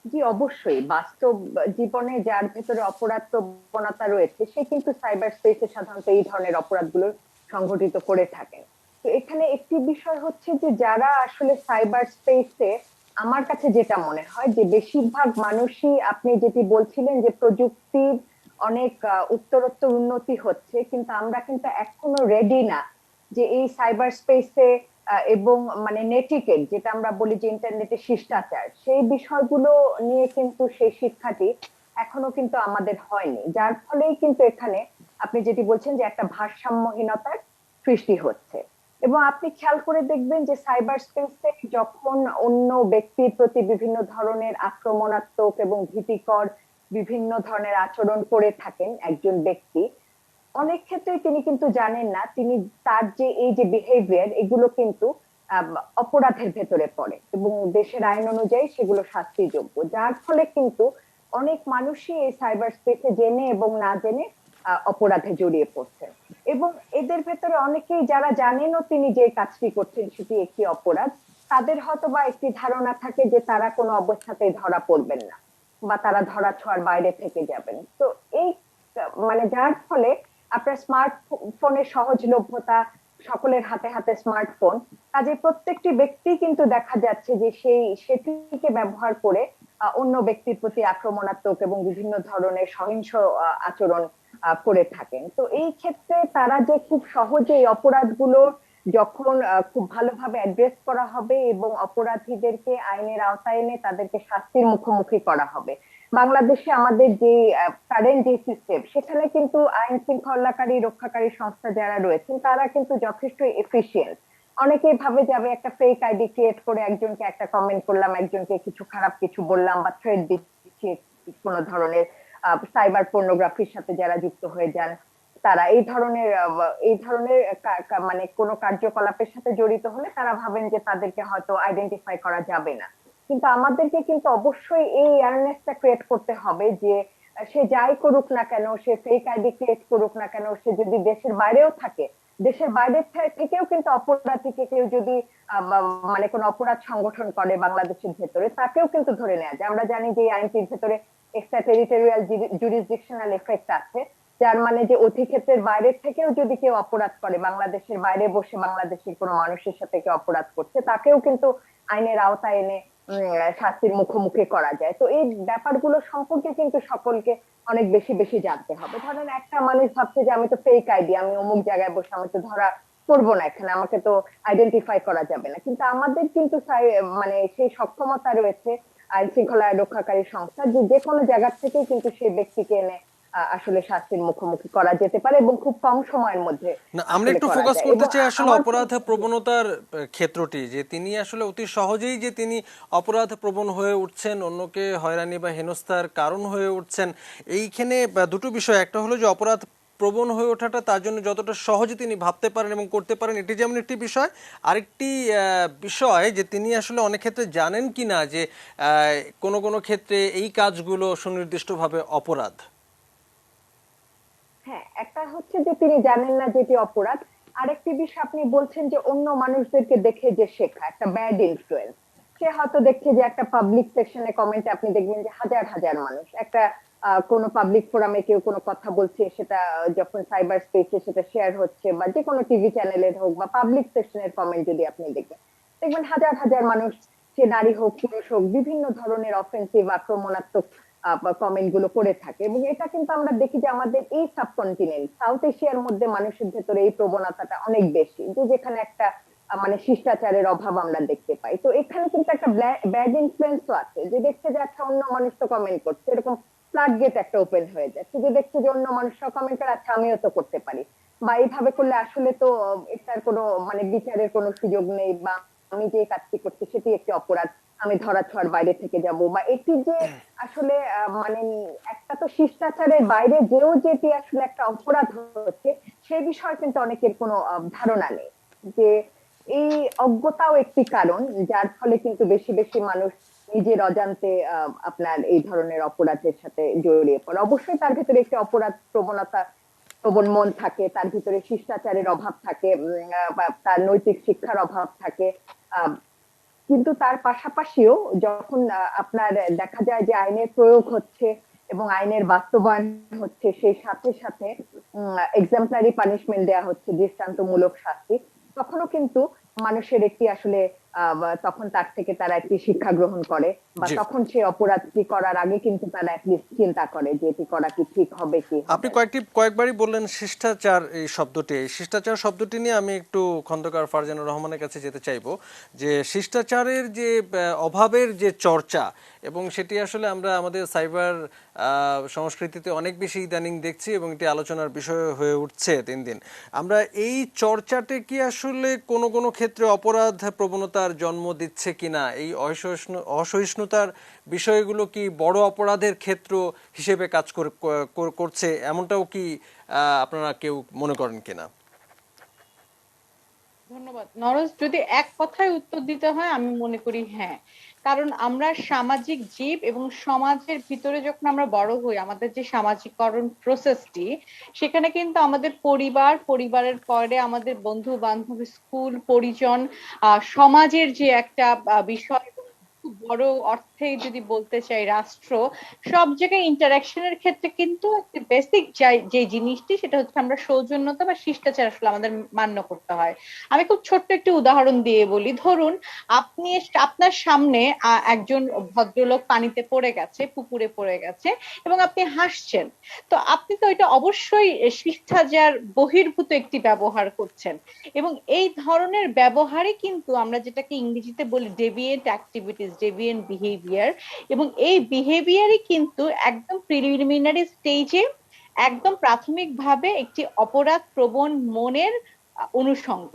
জি, অবশ্যই বাস্তব জীবনে যার ভেতরে অপরাধ প্রবণতা রয়েছে সে কিন্তু সাইবার স্পেসে সাধারণত এই ধরনের অপরাধগুলো সংঘটিত করে থাকেন। তো এখানে একটি বিষয় হচ্ছে যে যারা আসলে সাইবার স্পেসে, আমার কাছে যেটা মনে হয় যে বেশিরভাগ মানুষই, আপনি যেটি বলছিলেন যে প্রযুক্তির অনেক উত্তরোত্তর উন্নতি হচ্ছে, কিন্তু আমরা কিন্তু এখনো রেডি না যে এই সাইবার স্পেসে এবং মানে নেটিকেট যেটা আমরা বলি যে ইন্টারনেটে শিষ্টাচার, সেই বিষয়গুলো নিয়ে কিন্তু সেই শিক্ষাটি এখনো কিন্তু আমাদের হয়নি, যার ফলেই কিন্তু এখানে আপনি যেটি বলছেন যে একটা ভারসাম্যহীনতার সৃষ্টি হচ্ছে। এবং আপনি খেয়াল করে দেখবেন যে সাইবার স্পেসে যখন অন্য ব্যক্তির প্রতি বিভিন্ন ধরনের আক্রমণাত্মক এবং ভীতিকর বিভিন্ন ধরনের আচরণ করে থাকেন একজন ব্যক্তি, অনেক ক্ষেত্রে তিনি কিন্তু জানেন না তিনি তার যে এই যে বিহেভিয়ার এগুলো কিন্তু আম, অপরাধের ভেতরে পড়ে এবং দেশের আইন অনুযায়ী সেগুলো শাস্তিযোগ্য, যার ফলে কিন্তু অনেক মানুষই এই সাইবার স্পেসে জেনে এবং না জেনে অপরাধে জড়িয়ে পড়ছে। এবং এদের ভেতরে অনেকেই যারা জানেনও তিনি যে কাজটি করছেন সেটি একটি অপরাধ, তাদের হয়তো বা একটি ধারণা থাকে যে তারা কোনো অবস্থাতেই ধরা পড়বেন না বা তারা ধরা ছোঁয়ার বাইরে থেকে যাবেন। তো এই মানে যার ফলে আপনার স্মার্টফোনের সহজলভ্যতা, সকলের হাতে হাতে স্মার্টফোন, কাজে প্রত্যেকটি ব্যক্তি কিন্তু দেখা যাচ্ছে যে সেটিকে ব্যবহার করে অন্য ব্যক্তির প্রতি আক্রমণাত্মক এবং বিভিন্ন ধরনের সহিংস আচরণ করে থাকেন। তো এই ক্ষেত্রে তারা যে খুব সহজে এই অপরাধগুলো যখন খুব ভালোভাবে অ্যাড্রেস করা হবে এবং অপরাধীদেরকে আইনের আওতায় এনে তাদেরকে শাস্তির মুখোমুখি করা হবে, বাংলাদেশে আমাদের যে কারেন্ট যে সিস্টেম সেখানে কিন্তু আইন শৃঙ্খলাকারী রক্ষাকারী সংস্থা যারা রয়েছেন তারা কিন্তু যথেষ্ট এফিশিয়েন্ট। অনেকেই ভাবে যাবে একটা ফেক আইডি ক্রিয়েট করে একজনকে একটা কমেন্ট করলাম, একজনকে কিছু খারাপ কিছু বললাম বা থ্রেট দিচ্ছি কোনো ধরনের সাইবার পর্নোগ্রাফির সাথে যারা যুক্ত হয়ে যান তারা এই ধরনের মানে কোনো কার্যকলাপের সাথে জড়িত হলে তারা ভাবেন যে তাদেরকে হয়তো আইডেন্টিফাই করা যাবে না। কিন্তু আমাদেরকে কিন্তু অবশ্যই এই অ্যাওয়ারনেসটা ক্রিয়েট করতে হবে যে সে যাই করুক না কেন, সে ফেক আইডি ক্রিয়েট করুক না কেন, সে যদি দেশের বাইরেও থাকে, দেশের বাইরে থেকেও কিন্তু অপরাধীকে কেউ যদি মানে কোনো অপরাধ সংগঠন করে বাংলাদেশের ভেতরে, তাকেও কিন্তু ধরে নেওয়া যায়। আমরা জানি যে এই আইনটির ভেতরে এক্সট্রা টেরিটোরিয়াল জুরিসডিকশনাল এফেক্ট আছে, যার মানে যে অধিক্ষেত্রের বাইরের থেকেও যদি কেউ অপরাধ করে, বাংলাদেশের বাইরে বসে বাংলাদেশের কোনো মানুষের সাথে কেউ অপরাধ করছে, তাকেও কিন্তু আইনের আওতায় এনে শাস্তির মুখোমুখি করা যায়। তো এই ব্যাপারগুলো সম্পর্কে কিন্তু সকলকে অনেক বেশি বেশি জানতে হবে। ধরেন একটা মানুষ ভাবছে যে আমি তো ফেক আইডি, আমি অমুক জায়গায় বসে, আমি তো ধরা পড়বো না, এখানে আমাকে তো আইডেন্টিফাই করা যাবে না, কিন্তু আমাদের কিন্তু মানে সেই সক্ষমতা রয়েছে আইন শৃঙ্খলা রক্ষাকারী সংস্থা যে যে কোনো জায়গা থেকে কিন্তু সেই ব্যক্তিকে এনে আসলে শাস্তির মুখোমুখি করা যেতে পারে এবং খুব কম সময়ের মধ্যে না, আমরা আসলে একটু করা ফোকাস যায়। করতে এবং চাই আসলে আমার অপরাধ প্রবণতার ক্ষেত্রটি, যে তিনি আসলে অতি সহজেই যে তিনি অপরাধ প্রবণ হয়ে উঠছেন, অন্যকে হয়রানি বা হেনস্থার কারণ হয়ে উঠছেন। এইখানে দুটো বিষয়, একটা হলো যে অপরাধ প্রবণ হয়ে ওঠাটা তার জন্য যতটা সহজে তিনি ভাবতে পারেন এবং করতে পারেন, এটি যেমন একটি বিষয়। আরেকটি বিষয় যে তিনি আসলে অনেক ক্ষেত্রে জানেন কি না যে কোনো কোনো ক্ষেত্রে এই কাজগুলো সুনির্দিষ্টভাবে অপরাধ। হ্যাঁ, একটা হচ্ছে যে তিনি জানেন না যে এটি অপরাধ। আরেকটি বিষয় আপনি বলছেন যে অন্য মানুষদেরকে দেখে যে শেখা, একটা ব্যাড ইনফ্লুয়েন্স। সে হয়তো দেখছে যে একটা পাবলিক সেকশনে কমেন্টে আপনি দেখবেন যে হাজার হাজার মানুষ একটা কোনো পাবলিক ফোরামে কেউ কোনো কথা বলছে, সেটা যখন সাইবার স্পেসে সেটা শেয়ার হচ্ছে বা যে কোনো টিভি চ্যানেলের হোক বা পাবলিক সেকশনের কমেন্ট যদি আপনি দেখবেন, দেখবেন হাজার হাজার মানুষ, সে নারী হোক পুরুষ হোক, বিভিন্ন ধরনের অফেন্সিভ আক্রমণাত্মক কমেন্ট গুলো করে থাকে। এবং এটা কিন্তু আমরা দেখি যে আমাদের এই সাবকন্টিনেন্ট সাউথ এশিয়ার মধ্যে মানুষের ভেতরে এই প্রবণতাটা অনেক বেশি, যে যেখানে একটা মানে শিষ্টাচারের অভাব আমরা দেখতে পাই। তো এখানে কিন্তু একটা ব্যাড ইনফ্লুয়েন্সও আছে, যে দেখছে যে আচ্ছা অন্য মানুষ তো কমেন্ট করছে, এরকম ফ্লাড গেট একটা ওপেন হয়ে যাচ্ছে, যে দেখছে যে অন্য মানুষরা কমেন্ট করে, আচ্ছা আমিও তো করতে পারি, বা এইভাবে করলে আসলে তো এটার কোনো মানে বিচারের কোনো সুযোগ নেই, বা আমি যে কাজটি করছি সেটি একটি অপরাধ, আমি ধরা ছোঁয়ার বাইরে থেকে যাব, বা এটি যে আসলে মানে একটা তো শিষ্টাচারের বাইরে যেও যেটি আসলে একটা অপরাধ হচ্ছে, সে বিষয়ে কিন্তু অনেকের কোনো ধারণা নেই। যে এই অজ্ঞতাও একটি কারণ যার ফলে কিন্তু বেশি বেশি মানুষ নিজের অজান্তে আপনার এই ধরনের অপরাধের সাথে জড়িয়ে পড়ে। অবশ্যই তার ভিতরে একটি অপরাধ প্রবণতা প্রবণ মন থাকে, তার ভিতরে শিষ্টাচারের অভাব থাকে, বা তার নৈতিক শিক্ষার অভাব থাকে। আহ কিন্তু তার পাশাপাশিও যখন আপনার দেখা যায় যে আইনের প্রয়োগ হচ্ছে এবং আইনের বাস্তবায়ন হচ্ছে, সেই সাথে সাথে এক্সাম্পলারি পানিশমেন্ট দেওয়া হচ্ছে, দৃষ্টান্তমূলক শাস্তি, তখনও কিন্তু মানুষের একটি আসলে তখন তার থেকে তারা একটি শিক্ষা গ্রহণ করে, বা জি। তখন সেই অপরাধটি করার আগে কিন্তু তারা অ্যাটলিস্ট চিন্তা করে যে এটি করা কি ঠিক হবে কি আপনি হবে না। কয়েকবারই বললেন শিষ্টাচার এই শব্দটি। এই শিষ্টাচার শব্দটি নিয়ে আমি একটু খন্দকার ফারজানুর রহমানের কাছে যেতে চাইবো যে শিষ্টাচারের যে অভাবের যে চর্চা, এবং সেটি আসলে আমরা আমাদের সাইবার সংস্কৃতিতে অনেক বেশি ইদানিং দেখছি এবং এটি আলোচনার বিষয় হয়ে উঠছে দিন দিন। আমরা এই চর্চাতে কি আসলে কোনো কোনো ক্ষেত্রে অপরাধ প্রবণতার জন্ম দিচ্ছে কিনা, এই অসহিষ্ণুতার বিষয়গুলো কি বড় অপরাধের ক্ষেত্র হিসেবে কাজ করছে, এমনটাও কি আপনারা কেউ মনে করেন কিনা? ধন্যবাদ নরজ। যদি এক কথায় উত্তর দিতে হয়, আমি মনে করি হ্যাঁ। কারণ আমরা সামাজিক জীব, এবং সমাজের ভিতরে যখন আমরা বড় হই, আমাদের যে সামাজিকরণ প্রসেসটি, সেখানে কিন্তু আমাদের পরিবারের পরে আমাদের বন্ধু বান্ধব, স্কুল, পরিজন, সমাজের যে একটা বিষয়, খুব বড় অর্থে যদি বলতে চাই রাষ্ট্র, সব জায়গায় ইন্টারাকশনের ক্ষেত্রে কিন্তু একটা বেসিক যে জিনিসটি, সেটা হচ্ছে আমরা সৌজন্যতা বা শিষ্টাচার আসলে আমাদের মান্য করতে হয়। আমি খুব ছোট্ট একটি উদাহরণ দিয়ে বলি। ধরুন আপনি, আপনার সামনে একজন ভদ্রলোক পানিতে পড়ে গেছে, পুকুরে পড়ে গেছে, এবং আপনি হাসছেন। তো আপনি তো এটা অবশ্যই শিষ্টাচার বহির্ভূত একটি ব্যবহার করছেন, এবং এই ধরনের ব্যবহারই কিন্তু আমরা যেটাকে ইংরেজিতে বলি ডেভিয়েন্ট অ্যাক্টিভিটিস, ডেভিয়েন্ট বিহেভিয়ার, এবং এই বিহেভিয়ারই কিন্তু একদম প্রিলিমিনারি স্টেজে, একদম প্রাথমিকভাবে একটি অপরাধ প্রবণ মনের অনুষঙ্গ।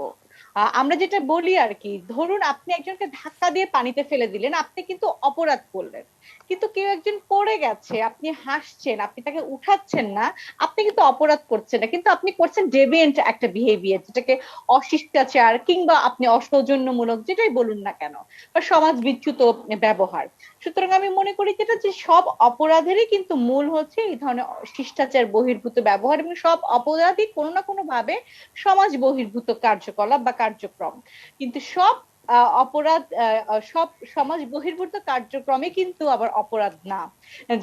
আমরা যেটা বলি আর কি, ধরুন আপনি একজনকে ধাক্কা দিয়ে পানিতে ফেলে দিলেন, আপনি কিন্তু অপরাধ করলেন। কিন্তু কেউ একজন পড়ে গেছে, আপনি হাসছেন, আপনি তাকে উঠাচ্ছেন না, আপনি কিন্তু অপরাধ করছেন না, কিন্তু আপনি করছেন ডেভিয়েন্ট একটা বিহেভিয়ার, যেটাকে অশিষ্টাচার কিংবা আপনি অসৌজন্যমূলক যেটাই বলুন না কেন, বা সমাজ বিচ্যুত ব্যবহার। সুতরাং আমি মনে করি যেটা, যে সব অপরাধেরই কিন্তু মূল হচ্ছে এই ধরনের শিষ্টাচার বহির্ভূত ব্যবহার, এবং সব অপরাধই কোনো না কোনো ভাবে সমাজ বহির্ভূত কার্যকলাপ বা কার্যক্রম। কিন্তু সব অপরাধ, সব সমাজ বহির্ভূত কার্যক্রমে কিন্তু আবার অপরাধ না।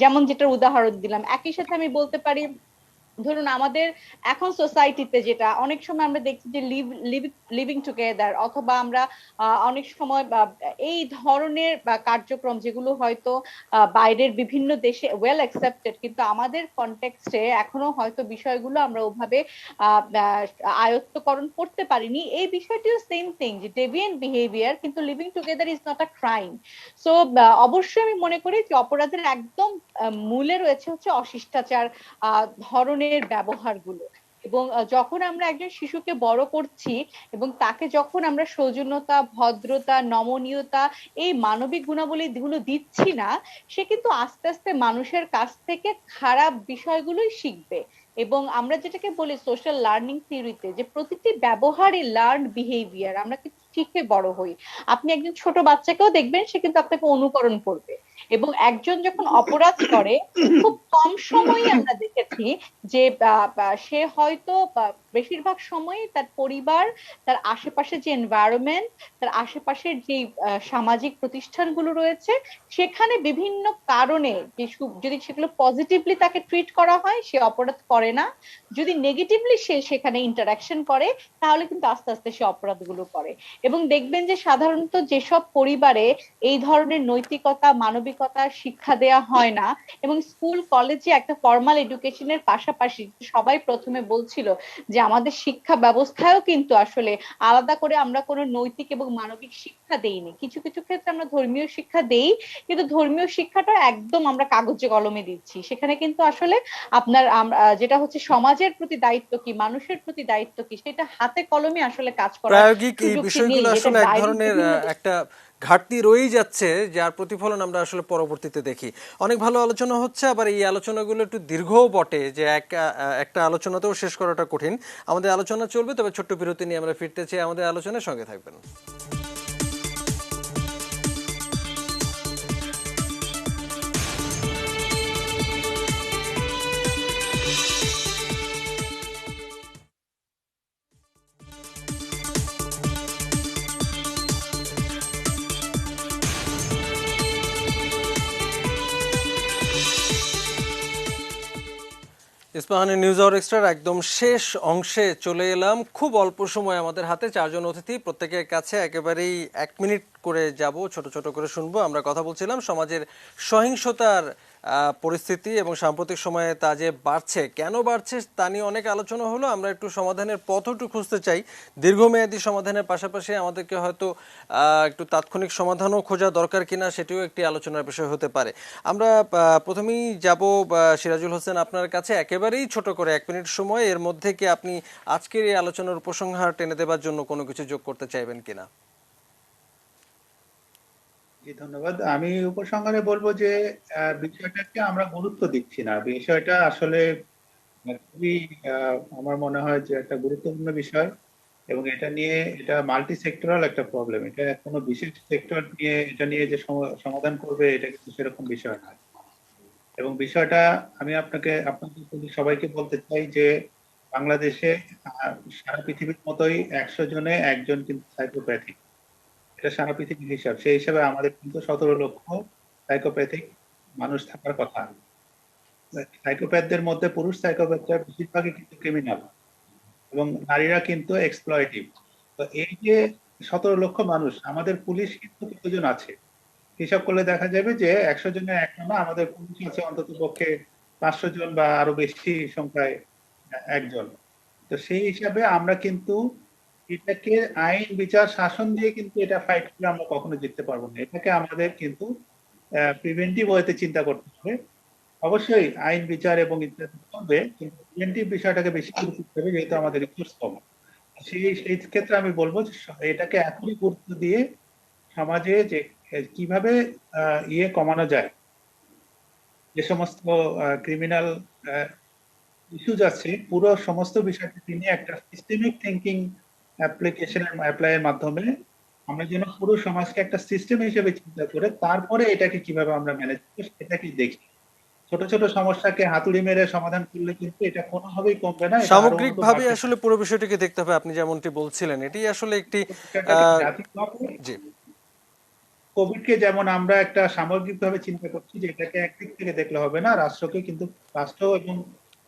যেমন যেটার উদাহরণ দিলাম, একই সাথে আমি বলতে পারি, ধরুন আমাদের এখন সোসাইটিতে যেটা অনেক সময় আমরা দেখছি যে লিভিং টুগেদার, অথবা আমরা অনেক সময় এই ধরনের কার্যক্রম যেগুলো হয়তো বাইরের বিভিন্ন দেশে ওয়েল অ্যাকসেপ্টেড, কিন্তু আমাদের কনটেক্সটে এখনো হয়তো বিষয়গুলো আমরা ওভাবে আয়ত্তকরণ করতে পারিনি। এই বিষয়টিও সেম থিং, যে ডেভিয়েন্ট বিহেভিয়ার, কিন্তু living together is not a crime. So অবশ্যই আমি মনে করি যে অপরাধের একদম মূলে রয়েছে হচ্ছে অশিষ্টাচার ধরনের ব্যবহারগুলো। এবং যখন আমরা একজন শিশুকে বড় করছি, এবং তাকে যখন আমরা সৌজন্যতা, ভদ্রতা, নমনীয়তা, এই মানবিক গুণাবলী গুলো দিচ্ছি না, সে কিন্তু আস্তে আস্তে মানুষের কাছ থেকে খারাপ বিষয়গুলোই শিখবে। এবং আমরা যেটাকে বলি সোশ্যাল লার্নিং থিওরিতে, যে প্রতিটি ব্যবহারই লার্ন বিহেভিয়ার, আমরা কিন্তু শিখে বড় হই। আপনি একজন ছোট বাচ্চাকেও দেখবেন, সে কিন্তু আপনাকে অনুকরণ করবে। এবং একজন যখন অপরাধ করে, খুব কম সময়ে আমরা দেখেছি যে সে হয়তো বেশিরভাগ সময়ই তার পরিবার, তার আশেপাশে যে এনভায়রনমেন্ট, তার আশেপাশের যে সামাজিক প্রতিষ্ঠানগুলো রয়েছে, সেখানে বিভিন্ন কারণে যদি সেগুলো পজিটিভলি তাকে ট্রিট করা হয়, সে অপরাধ করে না। যদি নেগেটিভলি সে সেখানে ইন্টারাকশন করে, তাহলে কিন্তু আস্তে আস্তে সে অপরাধগুলো করে। এবং দেখবেন যে সাধারণত যেসব পরিবারে এই ধরনের নৈতিকতা, মানবিকতার শিক্ষা দেয়া হয় না, এবং স্কুল কলেজে একটা ফর্মাল এডুকেশনের পাশাপাশি সবাই প্রথমে বলছিল যে আমাদের শিক্ষা ব্যবস্থায়ও কিন্তু আসলে আলাদা করে আমরা কোনো নৈতিক এবং মানবিক শিক্ষা দেইনি। কিছু কিছু ক্ষেত্রে আমরা ধর্মীয় শিক্ষা দেই, কিন্তু ধর্মীয় শিক্ষাটা একদম আমরা কাগজে কলমে দিচ্ছি। সেখানে কিন্তু আসলে আপনার যেটা হচ্ছে সমাজের প্রতি দায়িত্ব কি, মানুষের প্রতি দায়িত্ব কি, সেটা হাতে কলমে আসলে কাজ করার প্রায়োগিক এই সুযোগটি নেই। বিষয়গুলো যেটা আসলে এক বাইরের ধরনের বিভিন্ন একটা ঘাটতি রয়েই যাচ্ছে, যার প্রতিফলন আমরা আসলে পরবর্তীতে দেখি। অনেক ভালো আলোচনা হচ্ছে, আবার এই আলোচনাগুলো একটু দীর্ঘও বটে, যে একটা আলোচনাতেও শেষ করাটা কঠিন। আমাদের আলোচনা চলবে, তবে ছোট্ট বিরতি নিয়ে আমরা ফিরতে চাই। আমাদের আলোচনার সঙ্গে থাকবেন। ইস্পাহানি নিউজ আওয়ার এক্সট্রার একদম শেষ অংশে চলে এলাম। খুব অল্প সময় আমাদের হাতে, 4 জন অতিথি, প্রত্যেকের কাছে একেবারেই 1 মিনিট করে যাব, ছোট ছোট করে শুনবো। আমরা কথা বলছিলাম সমাজের সহিংসতার পরিস্থিতি এবং সাম্প্রতিক সময়ে তা যে বাড়ছে, কেন বাড়ছে তা নিয়ে অনেক আলোচনা হলো। আমরা একটু সমাধানের পথ একটু খুঁজতে চাই। দীর্ঘমেয়াদী সমাধানের পাশাপাশি আমাদেরকে হয়তো একটু তাৎক্ষণিক সমাধানও খোঁজা দরকার কিনা সেটিও একটি আলোচনার বিষয় হতে পারে। আমরা প্রথমেই যাব সিরাজুল হোসেন আপনার কাছে, একেবারেই ছোট করে 1 মিনিট সময়। এর মধ্যে কি আপনি আজকের এই আলোচনার উপসংহার টেনে দেবার জন্য কোনো কিছু যোগ করতে চাইবেন কিনা? জি, ধন্যবাদ। আমি উপসংহারে বলবো যে বিষয়টাকে আমরা গুরুত্ব দিচ্ছি না। বিষয়টা আসলে খুবই আমার মনে হয় যে একটা গুরুত্বপূর্ণ বিষয়, এবং এটা মাল্টি সেক্টরাল একটা প্রবলেম। এটা কোনো বিশেষ সেক্টর নিয়ে এটা নিয়ে যে সমাধান করবে এটা কিন্তু সেরকম বিষয় নয়। এবং বিষয়টা আমি আপনাদের সবাইকে বলতে চাই যে বাংলাদেশে সারা পৃথিবীর মতোই 100 জনে একজন কিন্তু সাইকোপ্যাথিক। এটা সারা পৃথিবীর হিসাব। সেই হিসাবে আমাদের কিন্তু 17 লক্ষ সাইকোপ্যাথিক মানুষ থাকার কথা। সাইকোপ্যাথদের মধ্যে পুরুষ সাইকোপ্যাথরা বেশিরভাগই কিন্তু ক্রিমিনাল, এবং নারীরা কিন্তু এক্সপ্লয়েটিভ। তো এই যে 17 লক্ষ মানুষ, আমাদের পুলিশ কিন্তু কতজন আছে হিসাব করলে দেখা যাবে যে 100 জনের এক না, আমাদের পুলিশ আছে অন্তত পক্ষে 500 জন বা আরো বেশি সংখ্যায় একজন। তো সেই হিসাবে আমরা কিন্তু এটাকে আইন বিচার শাসন দিয়ে কিন্তু এটা ফাইট করে আমরা কখনো জিততে পারবো না। এটাকে আমাদের কিন্তু প্রিভেন্টিভ ওয়েতে চিন্তা করতে হবে। অবশ্যই আইন বিচার এবং ইত্যাদি করবে, কিন্তু প্রিভেন্টিভ বিষয়টাকে বেশি গুরুত্ব দিতে হবে, যেহেতু আমাদের রিসোর্স কম। সেই ক্ষেত্রে আমি বলবো যে এটাকে এখনই গুরুত্ব দিয়ে সমাজে যে কিভাবে কমানো যায়, যে সমস্ত ক্রিমিনাল ইস্যুজ আছে, পুরো সমস্ত বিষয়টি নিয়ে একটা সিস্টেমিক থিঙ্কিং অ্যাপ্লাইয়ের মাধ্যমে আমরা যেন পুরো সমাজকে একটা সিস্টেম হিসেবে চিন্তা করে তারপরে এটাকে কিভাবে আমরা ম্যানেজ করবো সেটাকে দেখি। ছোট ছোট সমস্যাকে হাতুড়ি মেরে সমাধান করলে কিন্তু এটা কোনোভাবেই কমবে না, এটা আরো সামগ্রিকভাবে আসলে পুরো বিষয়টিকে দেখতে হবে, আপনি যেমনটি বলছিলেন। এটি আসলে একটি জি, কোভিডকে যেমন আমরা একটা সামগ্রিকভাবে চিন্তা করছি যে এটাকে একদিক থেকে দেখলে হবে না, রাষ্ট্রকে কিন্তু রাষ্ট্র এবং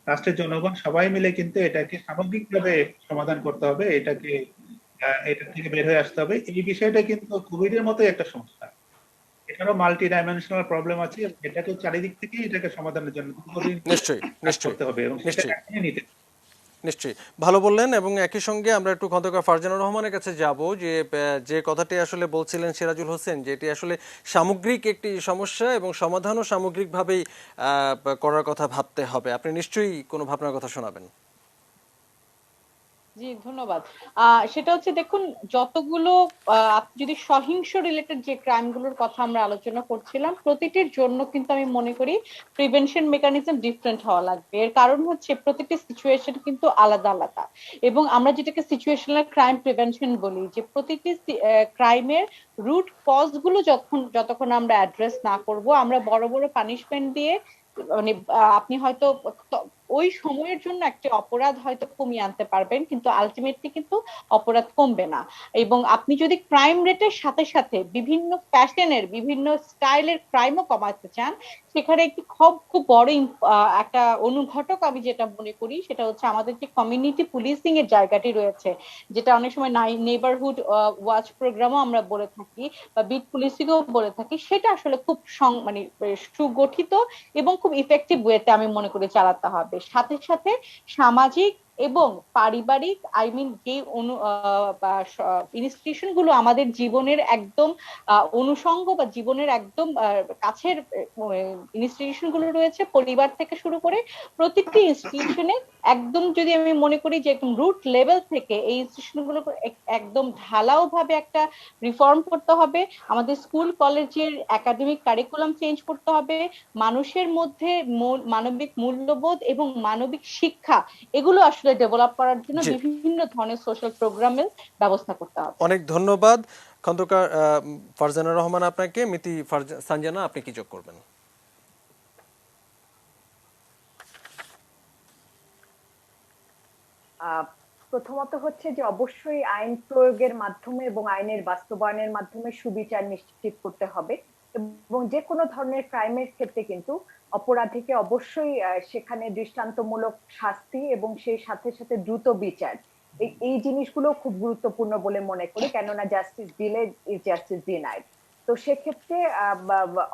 রাষ্ট্রের জনগণ সবাই মিলে কিন্তু এটাকে সামগ্রিকভাবে সমাধান করতে হবে, এটা থেকে বের হয়ে আসতে হবে। এই বিষয়টা কিন্তু কোভিড এর মতোই একটা সমস্যা, এটারও মাল্টি ডাইমেনশনাল প্রবলেম আছে, এটাকে চারিদিক থেকে এটাকে সমাধানের জন্য নিশ্চয়ই নিশ্চয়ই করতে হবে এবং সেটা এখনই নিতে হবে। নিশ্চয়ই ভালো বললেন। এবং একই সঙ্গে আমরা একটু খন্দকার ফারজানা রহমানের কাছে যাব, যে কথাটি আসলে বলছিলেন সিরাজুল হোসেন, যে এটি আসলে সামগ্রিক একটি সমস্যা এবং সমাধানও সামগ্রিকভাবেই করার কথা ভাবতে হবে। আপনি নিশ্চয়ই কোনো ভাবনার কথা শোনাবেন। জি, ধন্যবাদ। সেটা হচ্ছে, দেখুন, যতগুলো আপনি যদি সহিংস রিলেটেড যে ক্রাইম গুলোর কথা আমরা আলোচনা করছিলাম, প্রতিটির জন্য কিন্তু আমি মনে করি প্রিভেনশন মেকানিজম ডিফারেন্ট হওয়া লাগবে। এর কারণ হচ্ছে প্রতিটি সিচুয়েশন কিন্তু আলাদা আলাদা, এবং আমরা যেটাকে সিচুয়েশনাল ক্রাইম প্রিভেনশন বলি, যে প্রতিটি ক্রাইমের রুট কজ গুলো যতক্ষণ আমরা অ্যাড্রেস না করব, আমরা বড় বড় পানিশমেন্ট দিয়ে মানে আপনি হয়তো ওই সময়ের জন্য একটা অপরাধ হয়তো কমিয়ে আনতে পারবেন, কিন্তু আলটিমেটলি কিন্তু অপরাধ কমবে না। এবং আপনি যদি ক্রাইম রেটের সাথে সাথে বিভিন্ন ফ্যাশনের, বিভিন্ন স্টাইলের ক্রাইমও কমাতে চান, সেখানে একটি খুব বড় একটা অনুঘটক আমি যেটা মনে করি সেটা হচ্ছে আমাদের যে কমিউনিটি পুলিশিং এর জায়গাটি রয়েছে, যেটা অনেক সময় নেইবারহুড ওয়াচ প্রোগ্রামও আমরা বলে থাকি বা বিট পুলিশিংও বলে থাকি, সেটা আসলে খুব মানে সুগঠিত এবং খুব ইফেক্টিভ ওয়েতে আমি মনে করি চালাতে হবে। সাথে সাথে সামাজিক এবং পারিবারিক যে ইনস্টিটিউশন গুলো আমাদের জীবনের একদম অনুষঙ্গ বা জীবনের একদম কাছের ইনস্টিটিউশন গুলো রয়েছে, পরিবার থেকে শুরু করে প্রত্যেকটি ইনস্টিটিউশনে একদম, যদি আমি মনে করি যে একদম রুট লেভেল থেকে এই ইনস্টিটিউশন গুলো একদম ঢালাও ভাবে একটা রিফর্ম করতে হবে। আমাদের স্কুল কলেজের একাডেমিক কারিকুলাম চেঞ্জ করতে হবে। মানুষের মধ্যে মানবিক মূল্যবোধ এবং মানবিক শিক্ষা এগুলো আসলে ডেভেলপ করার জন্য বিভিন্ন ধরনের সোশ্যাল প্রোগ্রামের ব্যবস্থা করতে হবে। অনেক ধন্যবাদ খন্দকার ফারজানা রহমান আপনাকে। মিতি সানজানা, আপনি কি যোগ করবেন? প্রথমত হচ্ছে যে অবশ্যই আইন প্রয়োগের মাধ্যমে এবং আইনের বাস্তবায়নের মাধ্যমে সুবিচার নিশ্চিত করতে হবে, এবং যে কোনো ধরনের ক্রাইমের ক্ষেত্রে কিন্তু অপরাধীকে অবশ্যই সেখানে দৃষ্টান্তমূলক শাস্তি এবং সেই সাথে সাথে দ্রুত বিচার, এই জিনিসগুলো খুব গুরুত্বপূর্ণ বলে মনে করি, কেননা justice delay is justice denied. তো সেক্ষেত্রে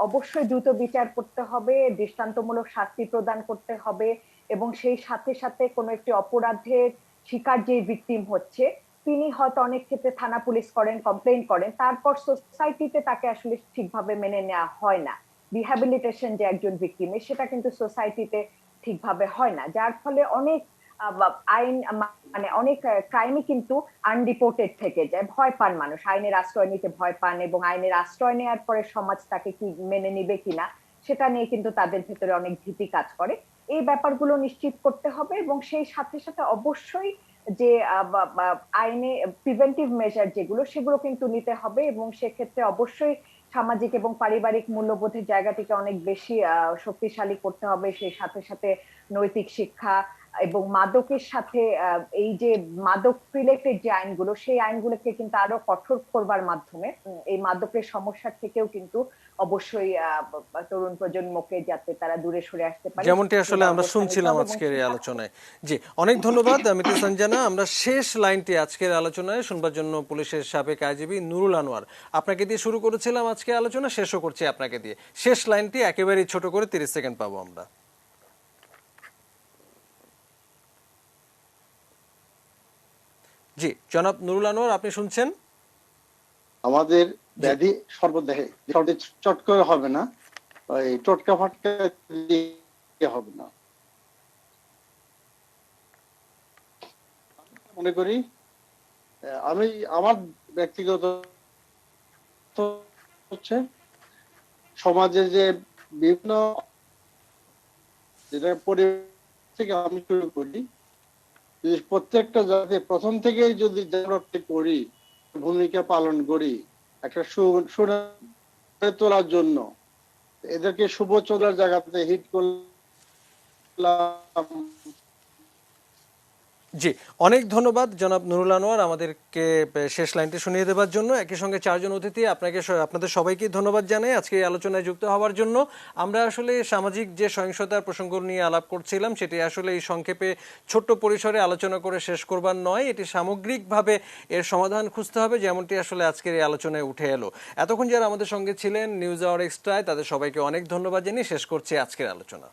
অবশ্যই দ্রুত বিচার করতে হবে, দৃষ্টান্তমূলক শাস্তি প্রদান করতে হবে, এবং সেই সাথে সাথে কোনো একটি অপরাধের শিকার যে ভিকটিম হচ্ছে তিনি হয়তো অনেক ক্ষেত্রে থানা পুলিশ করেন, কমপ্লেইন করেন, তারপর সোসাইটিতে তাকে আসলে ঠিকভাবে মেনে নেওয়া হয় না। রিহ্যাবিলিটেশন যে একজন ভিকটিমের, সেটা কিন্তু সোসাইটিতে ঠিকভাবে হয় না, যার ফলে অনেক আইন মানে অনেক ক্রাইমই কিন্তু আনরিপোর্টেড থেকে যায়। ভয় পান মানুষ, আইনের আশ্রয় নিতে ভয় পান, এবং আইনের আশ্রয় নেওয়ার পরে সমাজ তাকে কি মেনে নিবে কিনা সেটা নিয়ে কিন্তু তাদের ভেতরে অনেক ভীতি কাজ করে। এই ব্যাপারগুলো নিশ্চিত করতে হবে, এবং সেই সাথে সাথে অবশ্যই যে আইনে প্রিভেন্টিভ মেজার যেগুলো সেগুলো কিন্তু নিতে হবে, এবং সেক্ষেত্রে অবশ্যই সামাজিক এবং পারিবারিক মূল্যবোধের জায়গাটিকে অনেক বেশি শক্তিশালী করতে হবে। সেই সাথে সাথে নৈতিক শিক্ষা এবং মাদকের সাথে এই যে মাদক রিলেটেড যে আইনগুলো, সেই আইনগুলোকে কিন্তু আরো কঠোর করবার মাধ্যমে এই মাদকের সমস্যা থেকেও কিন্তু অবশ্যই তরুণ প্রজন্মকে যাতে তারা দূরে সরে আসতে পারে, যেমনটি আসলে আমরা শুনছিলাম আজকের এই আলোচনায়। জি, অনেক ধন্যবাদ মিতু সঞ্জনা। আমরা শেষ লাইনটি আজকের আলোচনায় শুনবার জন্য পুলিশের সাবেক আইজিবি নুরুল আনোয়ার, আপনাকে দিয়ে শুরু করেছিলাম আজকের আলোচনা, শেষও করছি আপনাকে দিয়ে। শেষ লাইনটি একেবারেই ছোট করে 30 সেকেন্ড পাবো আমরা। জি, জনাব নুরুল আনোয়ার, আপনি শুনছেন? আমাদের ব্যাধি সর্বদেহে, চট করে হবে না, ওই টোটকা ফাটকা দিয়ে হবে না। মনে করি আমি আমার ব্যক্তিগত হচ্ছে সমাজে যে বিভিন্ন যেটা পরিবেশ থেকে আমি শুরু করি, যদি প্রত্যেকটা জাতি প্রথম থেকেই যদি জাগ্রত করি, ভূমিকা পালন করি একটা সুরে তোলার জন্য, এদেরকে শুভ চলার জায়গাতে হিট করলাম। জি, অনেক ধন্যবাদ জনাব নুরুল আনোয়ার আমাদেরকে শেষ লাইনটি শুনিয়ে দেওয়ার জন্য। একই সঙ্গে চারজন অতিথি, আপনাদের সবাইকে ধন্যবাদ জানাই আজকে এই আলোচনায় যুক্ত হওয়ার জন্য। আমরা আসলে সামাজিক যে সহিংসতার প্রসঙ্গ নিয়ে আলাপ করছিলাম, সেটি আসলে এই সংক্ষেপে ছোট্ট পরিসরে আলোচনা করে শেষ করবার নয়, এটি সামগ্রিকভাবে এর সমাধান খুঁজতে হবে, যেমনটি আসলে আজকের এই আলোচনায় উঠে এলো। এতক্ষণ যারা আমাদের সঙ্গে ছিলেন নিউজ আওয়ার এক্সট্রায়, তাদের সবাইকে অনেক ধন্যবাদ জানিয়ে শেষ করছি আজকের আলোচনা।